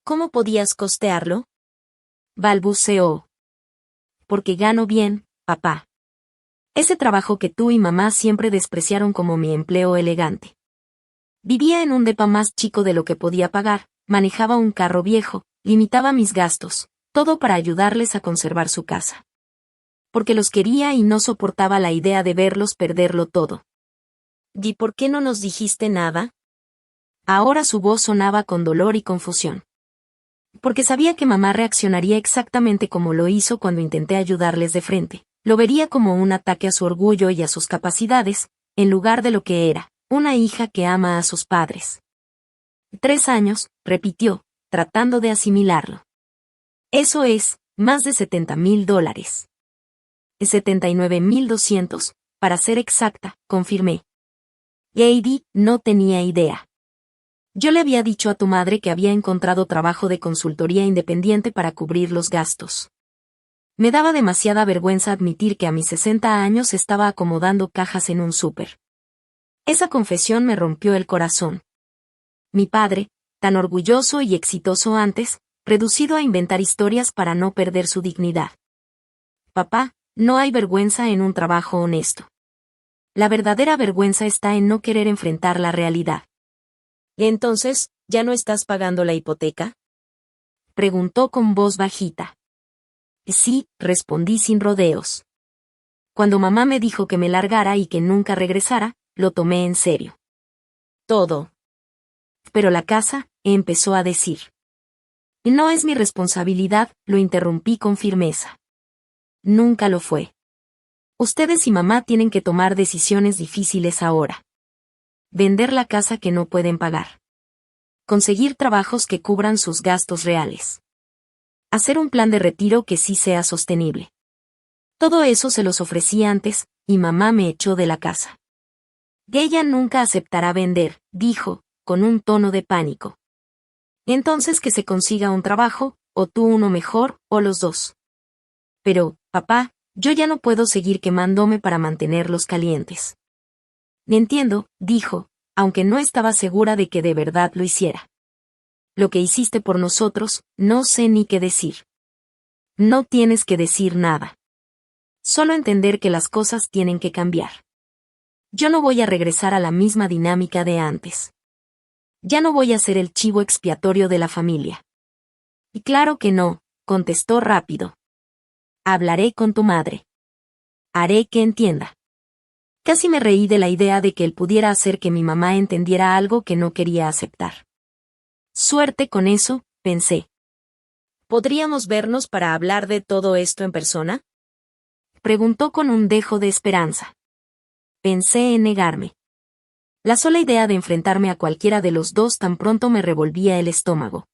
¿Cómo podías costearlo?». Balbuceó. «Porque gano bien, papá. Ese trabajo que tú y mamá siempre despreciaron como mi empleo elegante. Vivía en un depa más chico de lo que podía pagar, manejaba un carro viejo, limitaba mis gastos, todo para ayudarles a conservar su casa. Porque los quería y no soportaba la idea de verlos perderlo todo». «¿Y por qué no nos dijiste nada?». Ahora su voz sonaba con dolor y confusión. «Porque sabía que mamá reaccionaría exactamente como lo hizo cuando intenté ayudarles de frente. Lo vería como un ataque a su orgullo y a sus capacidades, en lugar de lo que era, una hija que ama a sus padres». 3 años, repitió, tratando de asimilarlo. «Eso es, más de $70,000. 79,200, para ser exacta», confirmé. Heidi no tenía idea. «Yo le había dicho a tu madre que había encontrado trabajo de consultoría independiente para cubrir los gastos. Me daba demasiada vergüenza admitir que a mis 60 años estaba acomodando cajas en un súper». Esa confesión me rompió el corazón. Mi padre, tan orgulloso y exitoso antes, reducido a inventar historias para no perder su dignidad. «Papá, no hay vergüenza en un trabajo honesto. La verdadera vergüenza está en no querer enfrentar la realidad». «Entonces, ¿ya no estás pagando la hipoteca?», preguntó con voz bajita. «Sí», respondí sin rodeos. Cuando mamá me dijo que me largara y que nunca regresara, lo tomé en serio. «Todo». «Pero la casa», empezó a decir. «No es mi responsabilidad», lo interrumpí con firmeza. «Nunca lo fue. Ustedes y mamá tienen que tomar decisiones difíciles ahora. Vender la casa que no pueden pagar. Conseguir trabajos que cubran sus gastos reales. Hacer un plan de retiro que sí sea sostenible. Todo eso se los ofrecí antes, y mamá me echó de la casa». «Ella nunca aceptará vender», dijo, con un tono de pánico. «Entonces que se consiga un trabajo, o tú uno mejor, o los dos». «Pero, papá, yo ya no puedo seguir quemándome para mantenerlos calientes». «Entiendo», dijo, aunque no estaba segura de que de verdad lo hiciera. «Lo que hiciste por nosotros, no sé ni qué decir». «No tienes que decir nada. Solo entender que las cosas tienen que cambiar. Yo no voy a regresar a la misma dinámica de antes. Ya no voy a ser el chivo expiatorio de la familia». «Y claro que no», contestó rápido. «Hablaré con tu madre. Haré que entienda». Casi me reí de la idea de que él pudiera hacer que mi mamá entendiera algo que no quería aceptar. Suerte con eso, pensé. «¿Podríamos vernos para hablar de todo esto en persona?», preguntó con un dejo de esperanza. Pensé en negarme. La sola idea de enfrentarme a cualquiera de los dos tan pronto me revolvía el estómago.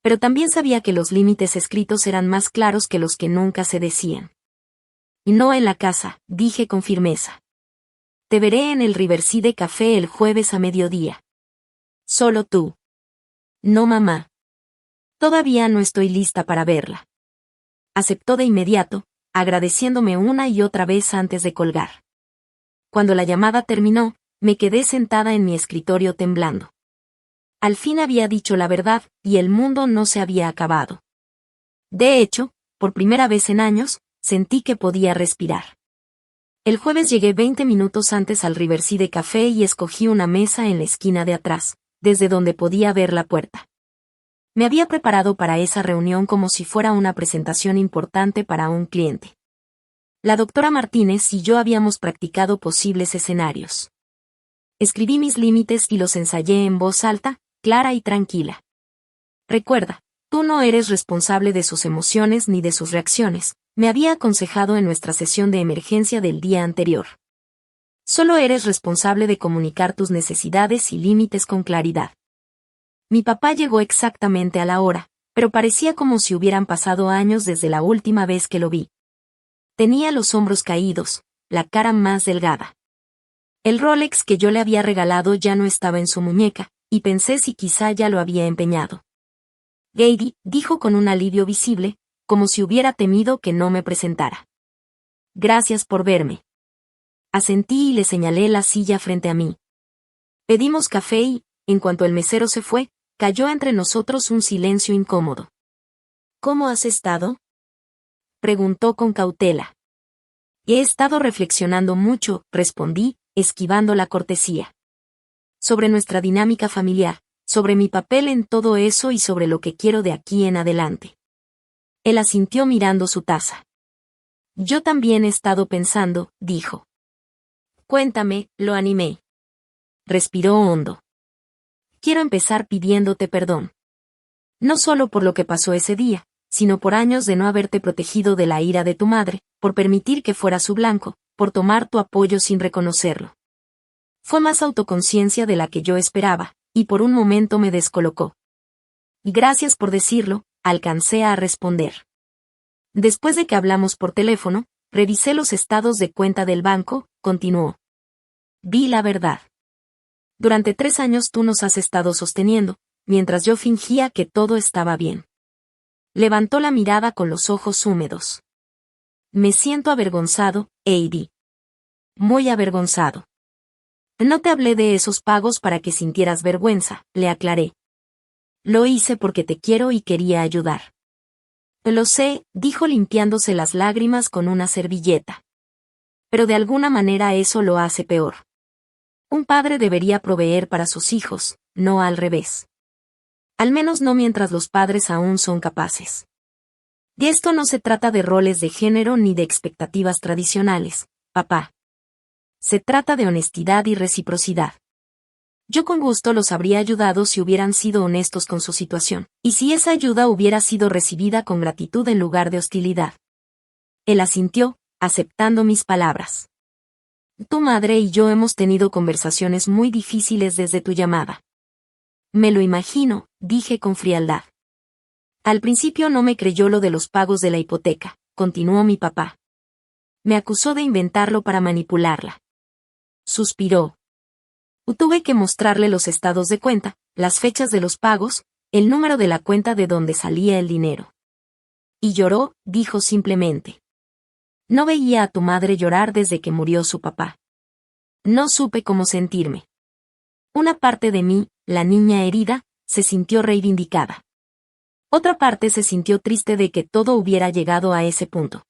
Pero también sabía que los límites escritos eran más claros que los que nunca se decían. Y no en la casa, dije con firmeza. Te veré en el Riverside Café el jueves a mediodía. Solo tú. No, mamá. Todavía no estoy lista para verla. Aceptó de inmediato, agradeciéndome una y otra vez antes de colgar. Cuando la llamada terminó, me quedé sentada en mi escritorio temblando. Al fin había dicho la verdad, y el mundo no se había acabado. De hecho, por primera vez en años, sentí que podía respirar. El jueves llegué 20 minutos antes al Riverside Café y escogí una mesa en la esquina de atrás, desde donde podía ver la puerta. Me había preparado para esa reunión como si fuera una presentación importante para un cliente. La doctora Martínez y yo habíamos practicado posibles escenarios. Escribí mis límites y los ensayé en voz alta, clara y tranquila. Recuerda, tú no eres responsable de sus emociones ni de sus reacciones, me había aconsejado en nuestra sesión de emergencia del día anterior. Solo eres responsable de comunicar tus necesidades y límites con claridad. Mi papá llegó exactamente a la hora, pero parecía como si hubieran pasado años desde la última vez que lo vi. Tenía los hombros caídos, la cara más delgada. El Rolex que yo le había regalado ya no estaba en su muñeca, y pensé si quizá ya lo había empeñado. Gady, dijo con un alivio visible, como si hubiera temido que no me presentara. Gracias por verme. Asentí y le señalé la silla frente a mí. Pedimos café y, en cuanto el mesero se fue, cayó entre nosotros un silencio incómodo. ¿Cómo has estado?, preguntó con cautela. He estado reflexionando mucho, respondí, esquivando la cortesía. Sobre nuestra dinámica familiar, sobre mi papel en todo eso y sobre lo que quiero de aquí en adelante. Él asintió mirando su taza. Yo también he estado pensando, dijo. Cuéntame, lo animé. Respiró hondo. Quiero empezar pidiéndote perdón. No solo por lo que pasó ese día, sino por años de no haberte protegido de la ira de tu madre, por permitir que fuera su blanco, por tomar tu apoyo sin reconocerlo. Fue más autoconciencia de la que yo esperaba, y por un momento me descolocó. Gracias por decirlo, alcancé a responder. Después de que hablamos por teléfono, revisé los estados de cuenta del banco, continuó. Vi la verdad. Durante 3 años tú nos has estado sosteniendo, mientras yo fingía que todo estaba bien. Levantó la mirada con los ojos húmedos. Me siento avergonzado, Heidi. Muy avergonzado. No te hablé de esos pagos para que sintieras vergüenza, le aclaré. Lo hice porque te quiero y quería ayudar. Lo sé, dijo limpiándose las lágrimas con una servilleta. Pero de alguna manera eso lo hace peor. Un padre debería proveer para sus hijos, no al revés. Al menos no mientras los padres aún son capaces. Y esto no se trata de roles de género ni de expectativas tradicionales, papá. Se trata de honestidad y reciprocidad. Yo con gusto los habría ayudado si hubieran sido honestos con su situación, y si esa ayuda hubiera sido recibida con gratitud en lugar de hostilidad. Él asintió, aceptando mis palabras. Tu madre y yo hemos tenido conversaciones muy difíciles desde tu llamada. Me lo imagino, dije con frialdad. Al principio no me creyó lo de los pagos de la hipoteca, continuó mi papá. Me acusó de inventarlo para manipularla. Suspiró. Tuve que mostrarle los estados de cuenta, las fechas de los pagos, el número de la cuenta de donde salía el dinero. Y lloró, dijo simplemente. No veía a tu madre llorar desde que murió su papá. No supe cómo sentirme. Una parte de mí, la niña herida, se sintió reivindicada. Otra parte se sintió triste de que todo hubiera llegado a ese punto.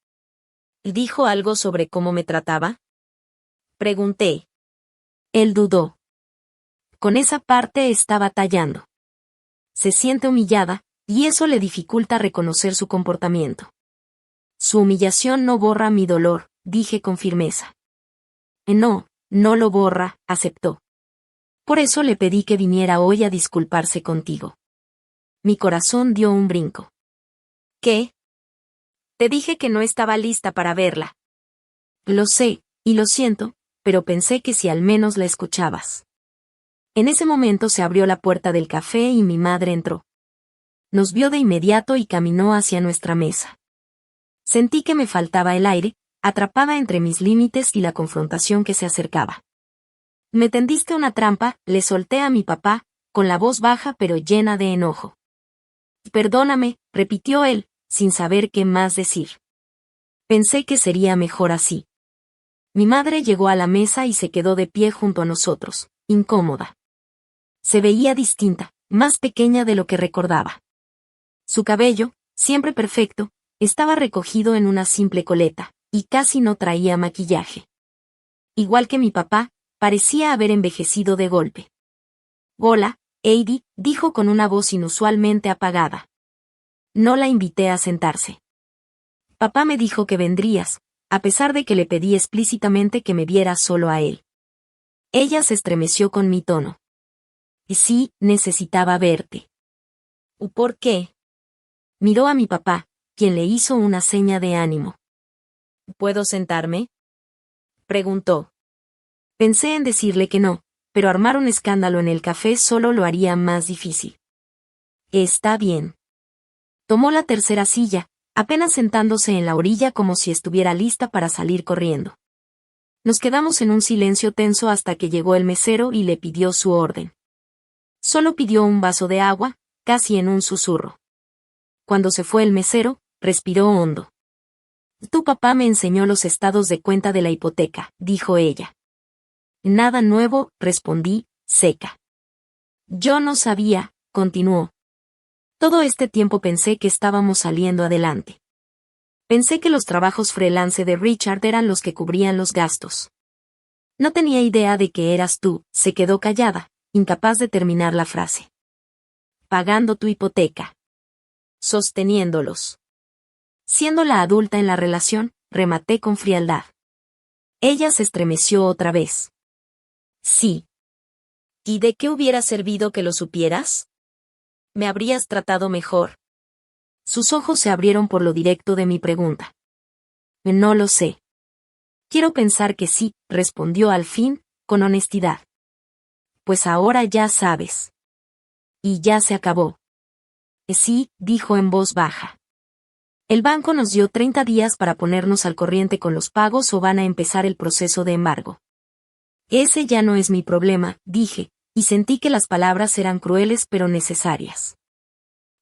¿Dijo algo sobre cómo me trataba?, pregunté. Él dudó. Con esa parte está batallando. Se siente humillada, y eso le dificulta reconocer su comportamiento. Su humillación no borra mi dolor, dije con firmeza. No, no lo borra, aceptó. Por eso le pedí que viniera hoy a disculparse contigo. Mi corazón dio un brinco. ¿Qué? Te dije que no estaba lista para verla. Lo sé, y lo siento, pero pensé que si al menos la escuchabas. En ese momento se abrió la puerta del café y mi madre entró. nos vio de inmediato y caminó hacia nuestra mesa. Sentí que me faltaba el aire, atrapada entre mis límites y la confrontación que se acercaba. Me tendiste una trampa, le solté a mi papá, con la voz baja pero llena de enojo. Perdóname, repitió él, sin saber qué más decir. Pensé que sería mejor así. Mi madre llegó a la mesa y se quedó de pie junto a nosotros, incómoda. Se veía distinta, más pequeña de lo que recordaba. Su cabello, siempre perfecto, estaba recogido en una simple coleta, y casi no traía maquillaje. Igual que mi papá, parecía haber envejecido de golpe. Hola, Heidi, dijo con una voz inusualmente apagada. No la invité a sentarse. Papá me dijo que vendrías, a pesar de que le pedí explícitamente que me viera solo a él. Ella se estremeció con mi tono. Sí, necesitaba verte. ¿Por qué? Miró a mi papá, quien le hizo una seña de ánimo. ¿Puedo sentarme? Preguntó. Pensé en decirle que no, pero armar un escándalo en el café solo lo haría más difícil. Está bien. Tomó la tercera silla, apenas sentándose en la orilla como si estuviera lista para salir corriendo. Nos quedamos en un silencio tenso hasta que llegó el mesero y le pidió su orden. Solo pidió un vaso de agua, casi en un susurro. Cuando se fue el mesero, respiró hondo. Tu papá me enseñó los estados de cuenta de la hipoteca, dijo ella. Nada nuevo, respondí, seca. Yo no sabía, continuó. Todo este tiempo pensé que estábamos saliendo adelante. Pensé que los trabajos freelance de Richard eran los que cubrían los gastos. No tenía idea de que eras tú, se quedó callada, incapaz de terminar la frase. Pagando tu hipoteca. Sosteniéndolos. Siendo la adulta en la relación, rematé con frialdad. Ella se estremeció otra vez. Sí. ¿Y de qué hubiera servido que lo supieras? Me habrías tratado mejor. Sus ojos se abrieron por lo directo de mi pregunta. No lo sé. Quiero pensar que sí, respondió al fin, con honestidad. Pues ahora ya sabes. Y ya se acabó. Sí, dijo en voz baja. El banco nos dio 30 días para ponernos al corriente con los pagos o van a empezar el proceso de embargo. Ese ya no es mi problema, dije, y sentí que las palabras eran crueles pero necesarias.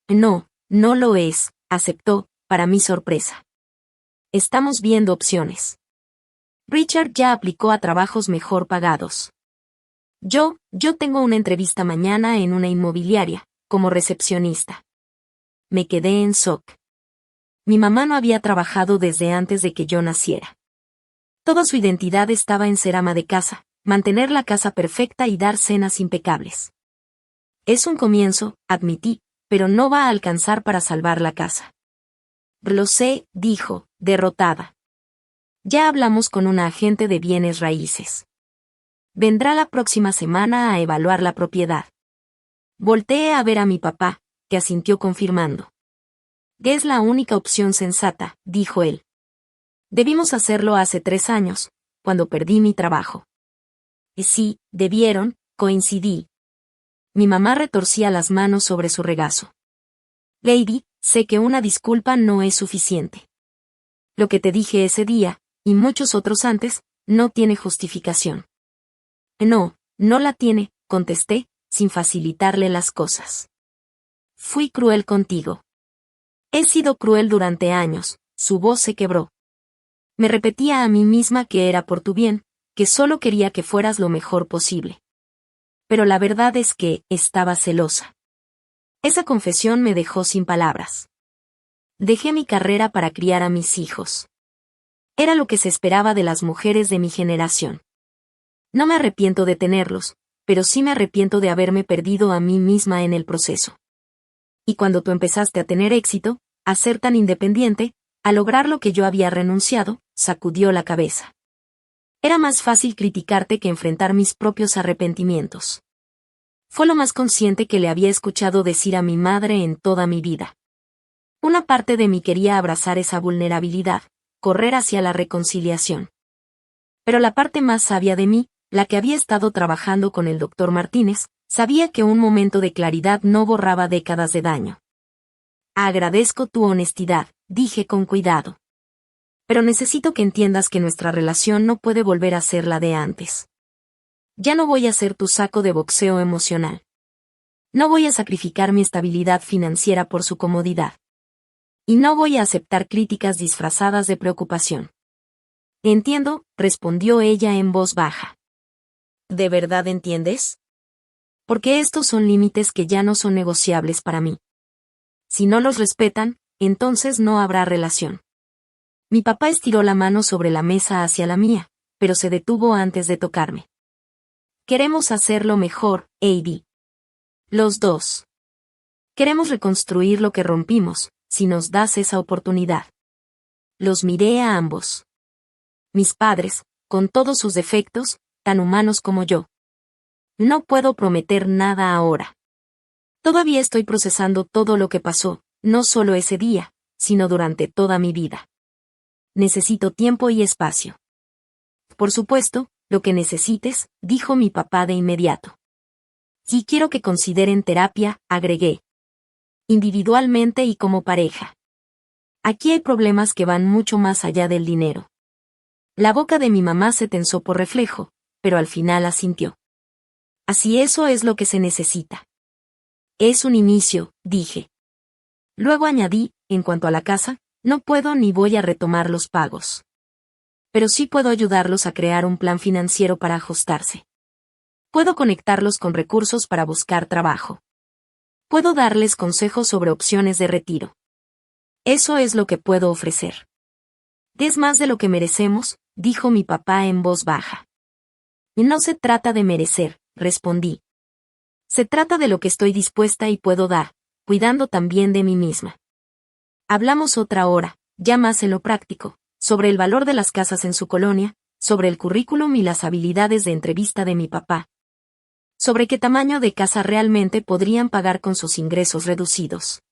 No, no lo es, aceptó, para mi sorpresa. Estamos viendo opciones. Richard ya aplicó a trabajos mejor pagados. Yo tengo una entrevista mañana en una inmobiliaria, como recepcionista. Me quedé en shock. Mi mamá no había trabajado desde antes de que yo naciera. Toda su identidad estaba en ser ama de casa, mantener la casa perfecta y dar cenas impecables. Es un comienzo, admití, pero no va a alcanzar para salvar la casa. Lo sé, dijo, derrotada. Ya hablamos con una agente de bienes raíces. Vendrá la próxima semana a evaluar la propiedad. Volteé a ver a mi papá, que asintió confirmando. Es la única opción sensata, dijo él. Debimos hacerlo hace 3 años, cuando perdí mi trabajo. Y sí, debieron, coincidí. Mi mamá retorcía las manos sobre su regazo. Lady, sé que una disculpa no es suficiente. Lo que te dije ese día, y muchos otros antes, no tiene justificación. No, no la tiene, contesté, sin facilitarle las cosas. Fui cruel contigo. He sido cruel durante años, su voz se quebró. Me repetía a mí misma que era por tu bien, que solo quería que fueras lo mejor posible. Pero la verdad es que, estaba celosa. Esa confesión me dejó sin palabras. Dejé mi carrera para criar a mis hijos. Era lo que se esperaba de las mujeres de mi generación. No me arrepiento de tenerlos, pero sí me arrepiento de haberme perdido a mí misma en el proceso. Y cuando tú empezaste a tener éxito, a ser tan independiente, a lograr lo que yo había renunciado, sacudió la cabeza. Era más fácil criticarte que enfrentar mis propios arrepentimientos. Fue lo más consciente que le había escuchado decir a mi madre en toda mi vida. Una parte de mí quería abrazar esa vulnerabilidad, correr hacia la reconciliación. Pero la parte más sabia de mí, la que había estado trabajando con el doctor Martínez, sabía que un momento de claridad no borraba décadas de daño. Agradezco tu honestidad, dije con cuidado. Pero necesito que entiendas que nuestra relación no puede volver a ser la de antes. Ya no voy a ser tu saco de boxeo emocional. No voy a sacrificar mi estabilidad financiera por su comodidad. Y no voy a aceptar críticas disfrazadas de preocupación. Entiendo, respondió ella en voz baja. ¿De verdad entiendes? Porque estos son límites que ya no son negociables para mí. Si no los respetan, entonces no habrá relación. Mi papá estiró la mano sobre la mesa hacia la mía, pero se detuvo antes de tocarme. Queremos hacerlo mejor, Heidi. Los dos. Queremos reconstruir lo que rompimos, si nos das esa oportunidad. Los miré a ambos. Mis padres, con todos sus defectos, tan humanos como yo. No puedo prometer nada ahora. Todavía estoy procesando todo lo que pasó, no solo ese día, sino durante toda mi vida. Necesito tiempo y espacio. Por supuesto, lo que necesites, dijo mi papá de inmediato. Y quiero que consideren terapia, agregué. Individualmente y como pareja. Aquí hay problemas que van mucho más allá del dinero. La boca de mi mamá se tensó por reflejo, pero al final asintió. Así eso es lo que se necesita. Es un inicio, dije. Luego añadí, en cuanto a la casa, no puedo ni voy a retomar los pagos. Pero sí puedo ayudarlos a crear un plan financiero para ajustarse. Puedo conectarlos con recursos para buscar trabajo. Puedo darles consejos sobre opciones de retiro. Eso es lo que puedo ofrecer. Es más de lo que merecemos, dijo mi papá en voz baja. No se trata de merecer, respondí. Se trata de lo que estoy dispuesta y puedo dar, cuidando también de mí misma. Hablamos otra hora, ya más en lo práctico, sobre el valor de las casas en su colonia, sobre el currículum y las habilidades de entrevista de mi papá. Sobre qué tamaño de casa realmente podrían pagar con sus ingresos reducidos.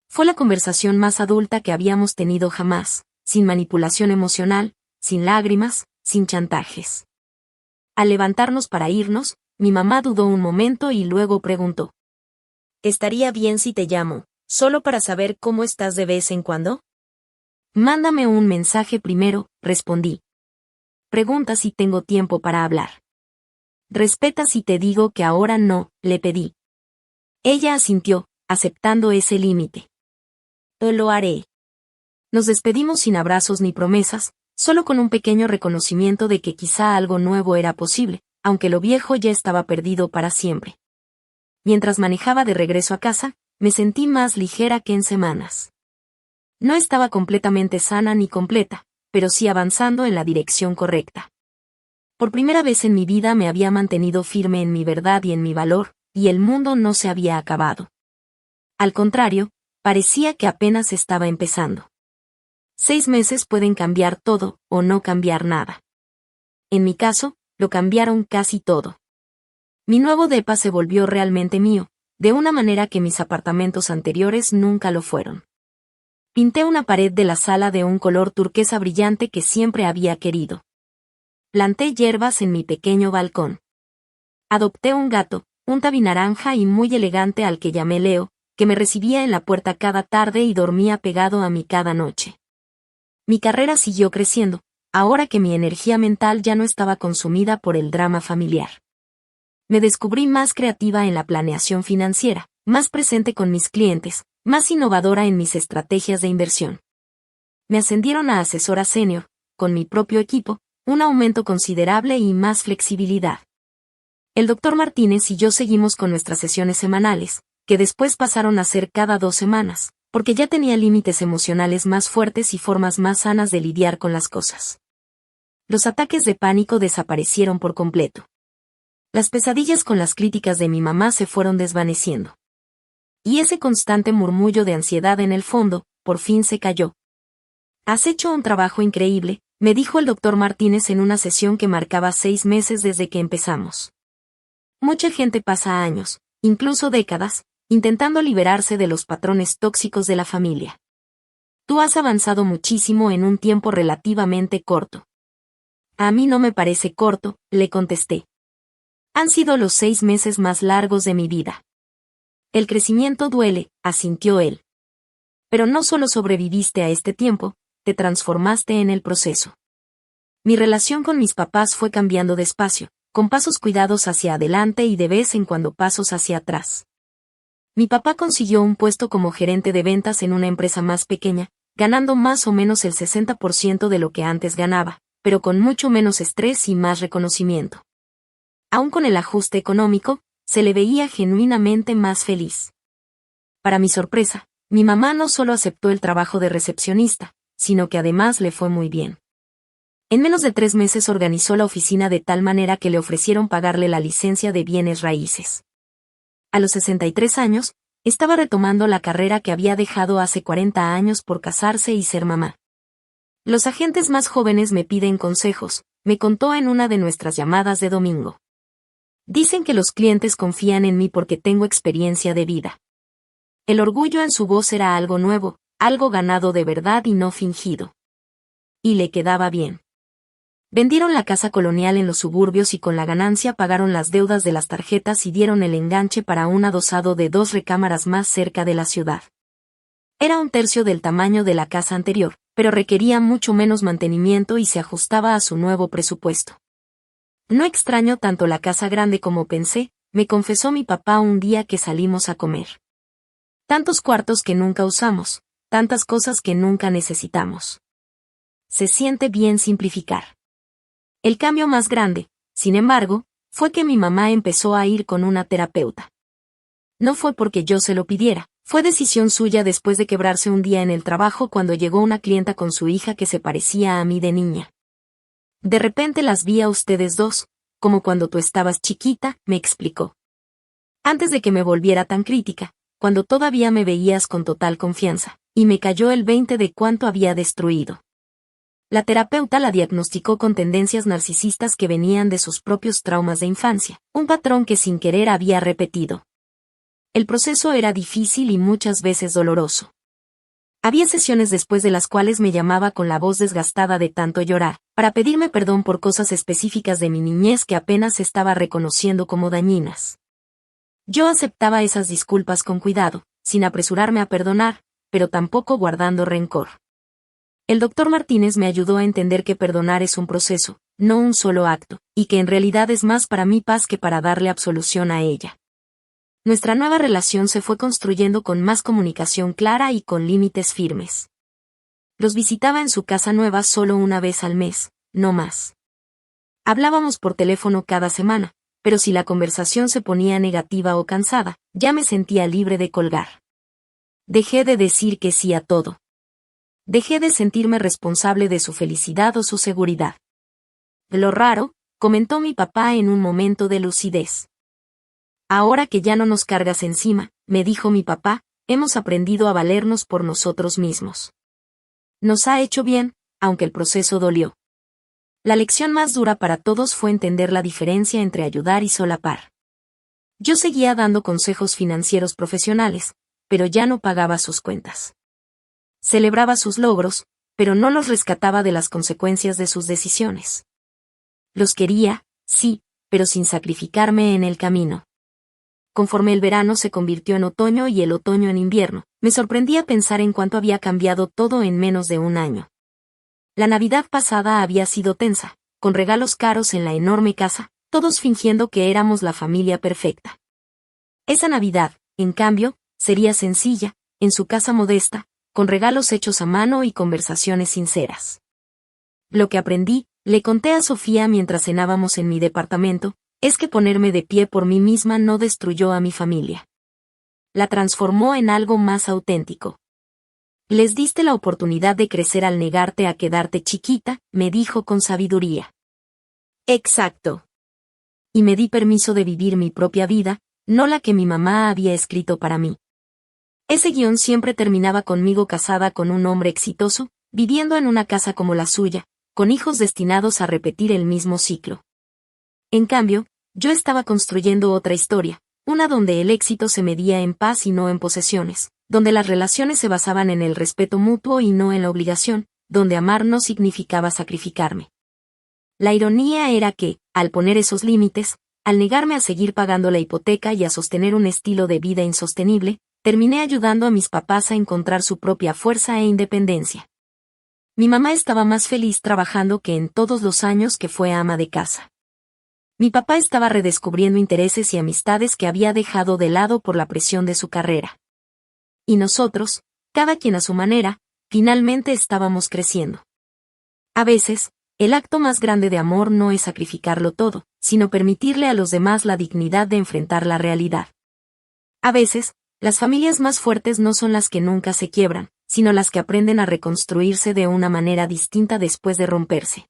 Fue la conversación más adulta que habíamos tenido jamás, sin manipulación emocional, sin lágrimas, sin chantajes. Al levantarnos para irnos, mi mamá dudó un momento y luego preguntó. ¿Estaría bien si te llamo, solo para saber cómo estás de vez en cuando? Mándame un mensaje primero, respondí. Pregunta si tengo tiempo para hablar. Respeta si te digo que ahora no, le pedí. Ella asintió, aceptando ese límite. Lo haré. Nos despedimos sin abrazos ni promesas, solo con un pequeño reconocimiento de que quizá algo nuevo era posible, aunque lo viejo ya estaba perdido para siempre. Mientras manejaba de regreso a casa, me sentí más ligera que en semanas. No estaba completamente sana ni completa, pero sí avanzando en la dirección correcta. Por primera vez en mi vida me había mantenido firme en mi verdad y en mi valor, y el mundo no se había acabado. Al contrario, parecía que apenas estaba empezando. 6 meses pueden cambiar todo, o no cambiar nada. En mi caso, lo cambiaron casi todo. Mi nuevo depa se volvió realmente mío, de una manera que mis apartamentos anteriores nunca lo fueron. Pinté una pared de la sala de un color turquesa brillante que siempre había querido. Planté hierbas en mi pequeño balcón. Adopté un gato, un tabby naranja y muy elegante al que llamé Leo, que me recibía en la puerta cada tarde y dormía pegado a mí cada noche. Mi carrera siguió creciendo, ahora que mi energía mental ya no estaba consumida por el drama familiar. Me descubrí más creativa en la planeación financiera, más presente con mis clientes, más innovadora en mis estrategias de inversión. Me ascendieron a asesora senior, con mi propio equipo, un aumento considerable y más flexibilidad. El Dr. Martínez y yo seguimos con nuestras sesiones semanales, que después pasaron a ser cada 2 semanas, porque ya tenía límites emocionales más fuertes y formas más sanas de lidiar con las cosas. Los ataques de pánico desaparecieron por completo. Las pesadillas con las críticas de mi mamá se fueron desvaneciendo. Y ese constante murmullo de ansiedad en el fondo, por fin se cayó. Has hecho un trabajo increíble, me dijo el Dr. Martínez en una sesión que marcaba 6 meses desde que empezamos. Mucha gente pasa años, incluso décadas, intentando liberarse de los patrones tóxicos de la familia. Tú has avanzado muchísimo en un tiempo relativamente corto. A mí no me parece corto, le contesté. Han sido los 6 meses más largos de mi vida. El crecimiento duele, asintió él. Pero no solo sobreviviste a este tiempo, te transformaste en el proceso. Mi relación con mis papás fue cambiando despacio, con pasos cuidados hacia adelante y de vez en cuando pasos hacia atrás. Mi papá consiguió un puesto como gerente de ventas en una empresa más pequeña, ganando más o menos el 60% de lo que antes ganaba, pero con mucho menos estrés y más reconocimiento. Aún con el ajuste económico, se le veía genuinamente más feliz. Para mi sorpresa, mi mamá no solo aceptó el trabajo de recepcionista, sino que además le fue muy bien. En menos de 3 meses organizó la oficina de tal manera que le ofrecieron pagarle la licencia de bienes raíces. A los 63 años, estaba retomando la carrera que había dejado hace 40 años por casarse y ser mamá. Los agentes más jóvenes me piden consejos, me contó en una de nuestras llamadas de domingo. Dicen que los clientes confían en mí porque tengo experiencia de vida. El orgullo en su voz era algo nuevo, algo ganado de verdad y no fingido. Y le quedaba bien. Vendieron la casa colonial en los suburbios y con la ganancia pagaron las deudas de las tarjetas y dieron el enganche para un adosado de 2 recámaras más cerca de la ciudad. Era 1/3 del tamaño de la casa anterior, pero requería mucho menos mantenimiento y se ajustaba a su nuevo presupuesto. No extraño tanto la casa grande como pensé, me confesó mi papá un día que salimos a comer. Tantos cuartos que nunca usamos, tantas cosas que nunca necesitamos. Se siente bien simplificar. El cambio más grande, sin embargo, fue que mi mamá empezó a ir con una terapeuta. No fue porque yo se lo pidiera, fue decisión suya después de quebrarse un día en el trabajo cuando llegó una clienta con su hija que se parecía a mí de niña. De repente las vi a ustedes dos, como cuando tú estabas chiquita, me explicó. Antes de que me volviera tan crítica, cuando todavía me veías con total confianza, y me cayó el 20 de cuánto había destruido. La terapeuta la diagnosticó con tendencias narcisistas que venían de sus propios traumas de infancia, un patrón que sin querer había repetido. El proceso era difícil y muchas veces doloroso. Había sesiones después de las cuales me llamaba con la voz desgastada de tanto llorar, para pedirme perdón por cosas específicas de mi niñez que apenas estaba reconociendo como dañinas. Yo aceptaba esas disculpas con cuidado, sin apresurarme a perdonar, pero tampoco guardando rencor. El doctor Martínez me ayudó a entender que perdonar es un proceso, no un solo acto, y que en realidad es más para mi paz que para darle absolución a ella. Nuestra nueva relación se fue construyendo con más comunicación clara y con límites firmes. Los visitaba en su casa nueva solo una vez al mes, no más. Hablábamos por teléfono cada semana, pero si la conversación se ponía negativa o cansada, ya me sentía libre de colgar. Dejé de decir que sí a todo. Dejé de sentirme responsable de su felicidad o su seguridad. Lo raro, comentó mi papá en un momento de lucidez. Ahora que ya no nos cargas encima, me dijo mi papá, hemos aprendido a valernos por nosotros mismos. Nos ha hecho bien, aunque el proceso dolió. La lección más dura para todos fue entender la diferencia entre ayudar y solapar. Yo seguía dando consejos financieros profesionales, pero ya no pagaba sus cuentas. Celebraba sus logros, pero no los rescataba de las consecuencias de sus decisiones. Los quería, sí, pero sin sacrificarme en el camino. Conforme el verano se convirtió en otoño y el otoño en invierno, me sorprendía pensar en cuánto había cambiado todo en menos de un año. La Navidad pasada había sido tensa, con regalos caros en la enorme casa, todos fingiendo que éramos la familia perfecta. Esa Navidad, en cambio, sería sencilla, en su casa modesta, con regalos hechos a mano y conversaciones sinceras. Lo que aprendí, le conté a Sofía mientras cenábamos en mi departamento, es que ponerme de pie por mí misma no destruyó a mi familia. La transformó en algo más auténtico. Les diste la oportunidad de crecer al negarte a quedarte chiquita, me dijo con sabiduría. Exacto. Y me di permiso de vivir mi propia vida, no la que mi mamá había escrito para mí. Ese guión siempre terminaba conmigo casada con un hombre exitoso, viviendo en una casa como la suya, con hijos destinados a repetir el mismo ciclo. En cambio, yo estaba construyendo otra historia, una donde el éxito se medía en paz y no en posesiones, donde las relaciones se basaban en el respeto mutuo y no en la obligación, donde amar no significaba sacrificarme. La ironía era que, al poner esos límites, al negarme a seguir pagando la hipoteca y a sostener un estilo de vida insostenible, terminé ayudando a mis papás a encontrar su propia fuerza e independencia. Mi mamá estaba más feliz trabajando que en todos los años que fue ama de casa. Mi papá estaba redescubriendo intereses y amistades que había dejado de lado por la presión de su carrera. Y nosotros, cada quien a su manera, finalmente estábamos creciendo. A veces, el acto más grande de amor no es sacrificarlo todo, sino permitirle a los demás la dignidad de enfrentar la realidad. A veces, las familias más fuertes no son las que nunca se quiebran, sino las que aprenden a reconstruirse de una manera distinta después de romperse.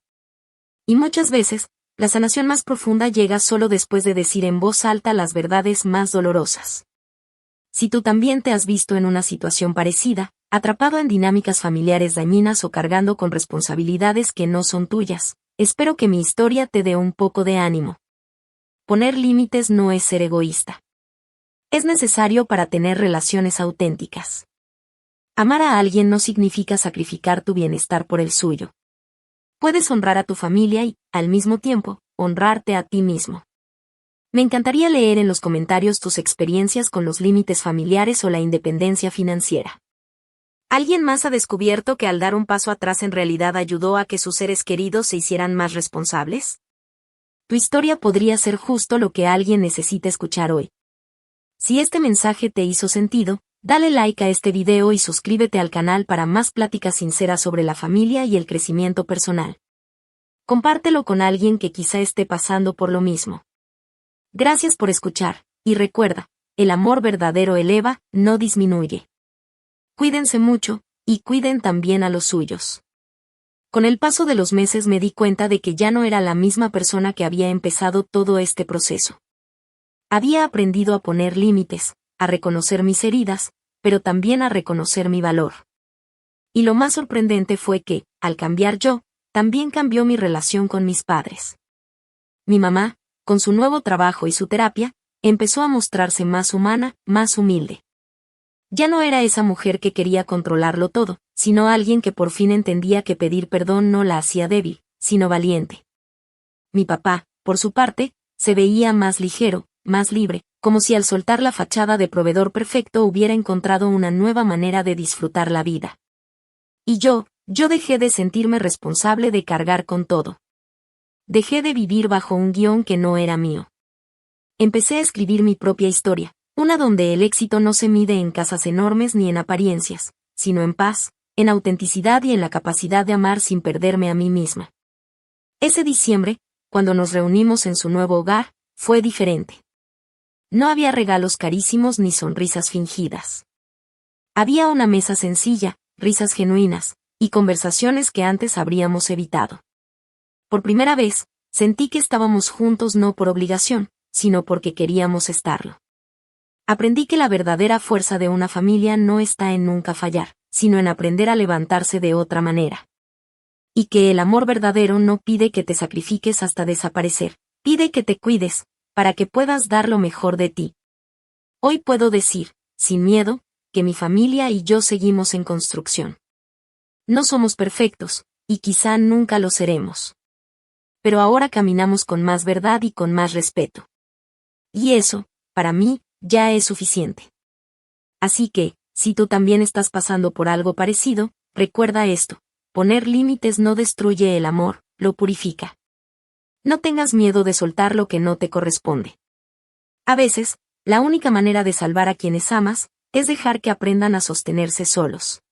Y muchas veces, la sanación más profunda llega solo después de decir en voz alta las verdades más dolorosas. Si tú también te has visto en una situación parecida, atrapado en dinámicas familiares dañinas o cargando con responsabilidades que no son tuyas, espero que mi historia te dé un poco de ánimo. Poner límites no es ser egoísta. Es necesario para tener relaciones auténticas. Amar a alguien no significa sacrificar tu bienestar por el suyo. Puedes honrar a tu familia y, al mismo tiempo, honrarte a ti mismo. Me encantaría leer en los comentarios tus experiencias con los límites familiares o la independencia financiera. ¿Alguien más ha descubierto que al dar un paso atrás en realidad ayudó a que sus seres queridos se hicieran más responsables? Tu historia podría ser justo lo que alguien necesita escuchar hoy. Si este mensaje te hizo sentido, dale like a este video y suscríbete al canal para más pláticas sinceras sobre la familia y el crecimiento personal. Compártelo con alguien que quizá esté pasando por lo mismo. Gracias por escuchar, y recuerda, el amor verdadero eleva, no disminuye. Cuídense mucho, y cuiden también a los suyos. Con el paso de los meses me di cuenta de que ya no era la misma persona que había empezado todo este proceso. Había aprendido a poner límites, a reconocer mis heridas, pero también a reconocer mi valor. Y lo más sorprendente fue que, al cambiar yo, también cambió mi relación con mis padres. Mi mamá, con su nuevo trabajo y su terapia, empezó a mostrarse más humana, más humilde. Ya no era esa mujer que quería controlarlo todo, sino alguien que por fin entendía que pedir perdón no la hacía débil, sino valiente. Mi papá, por su parte, se veía más ligero, más libre, como si al soltar la fachada de proveedor perfecto hubiera encontrado una nueva manera de disfrutar la vida. Y yo dejé de sentirme responsable de cargar con todo. Dejé de vivir bajo un guión que no era mío. Empecé a escribir mi propia historia, una donde el éxito no se mide en casas enormes ni en apariencias, sino en paz, en autenticidad y en la capacidad de amar sin perderme a mí misma. Ese diciembre, cuando nos reunimos en su nuevo hogar, fue diferente. No había regalos carísimos ni sonrisas fingidas. Había una mesa sencilla, risas genuinas, y conversaciones que antes habríamos evitado. Por primera vez, sentí que estábamos juntos no por obligación, sino porque queríamos estarlo. Aprendí que la verdadera fuerza de una familia no está en nunca fallar, sino en aprender a levantarse de otra manera. Y que el amor verdadero no pide que te sacrifiques hasta desaparecer, pide que te cuides, para que puedas dar lo mejor de ti. Hoy puedo decir, sin miedo, que mi familia y yo seguimos en construcción. No somos perfectos, y quizá nunca lo seremos. Pero ahora caminamos con más verdad y con más respeto. Y eso, para mí, ya es suficiente. Así que, si tú también estás pasando por algo parecido, recuerda esto: poner límites no destruye el amor, lo purifica. No tengas miedo de soltar lo que no te corresponde. A veces, la única manera de salvar a quienes amas, es dejar que aprendan a sostenerse solos.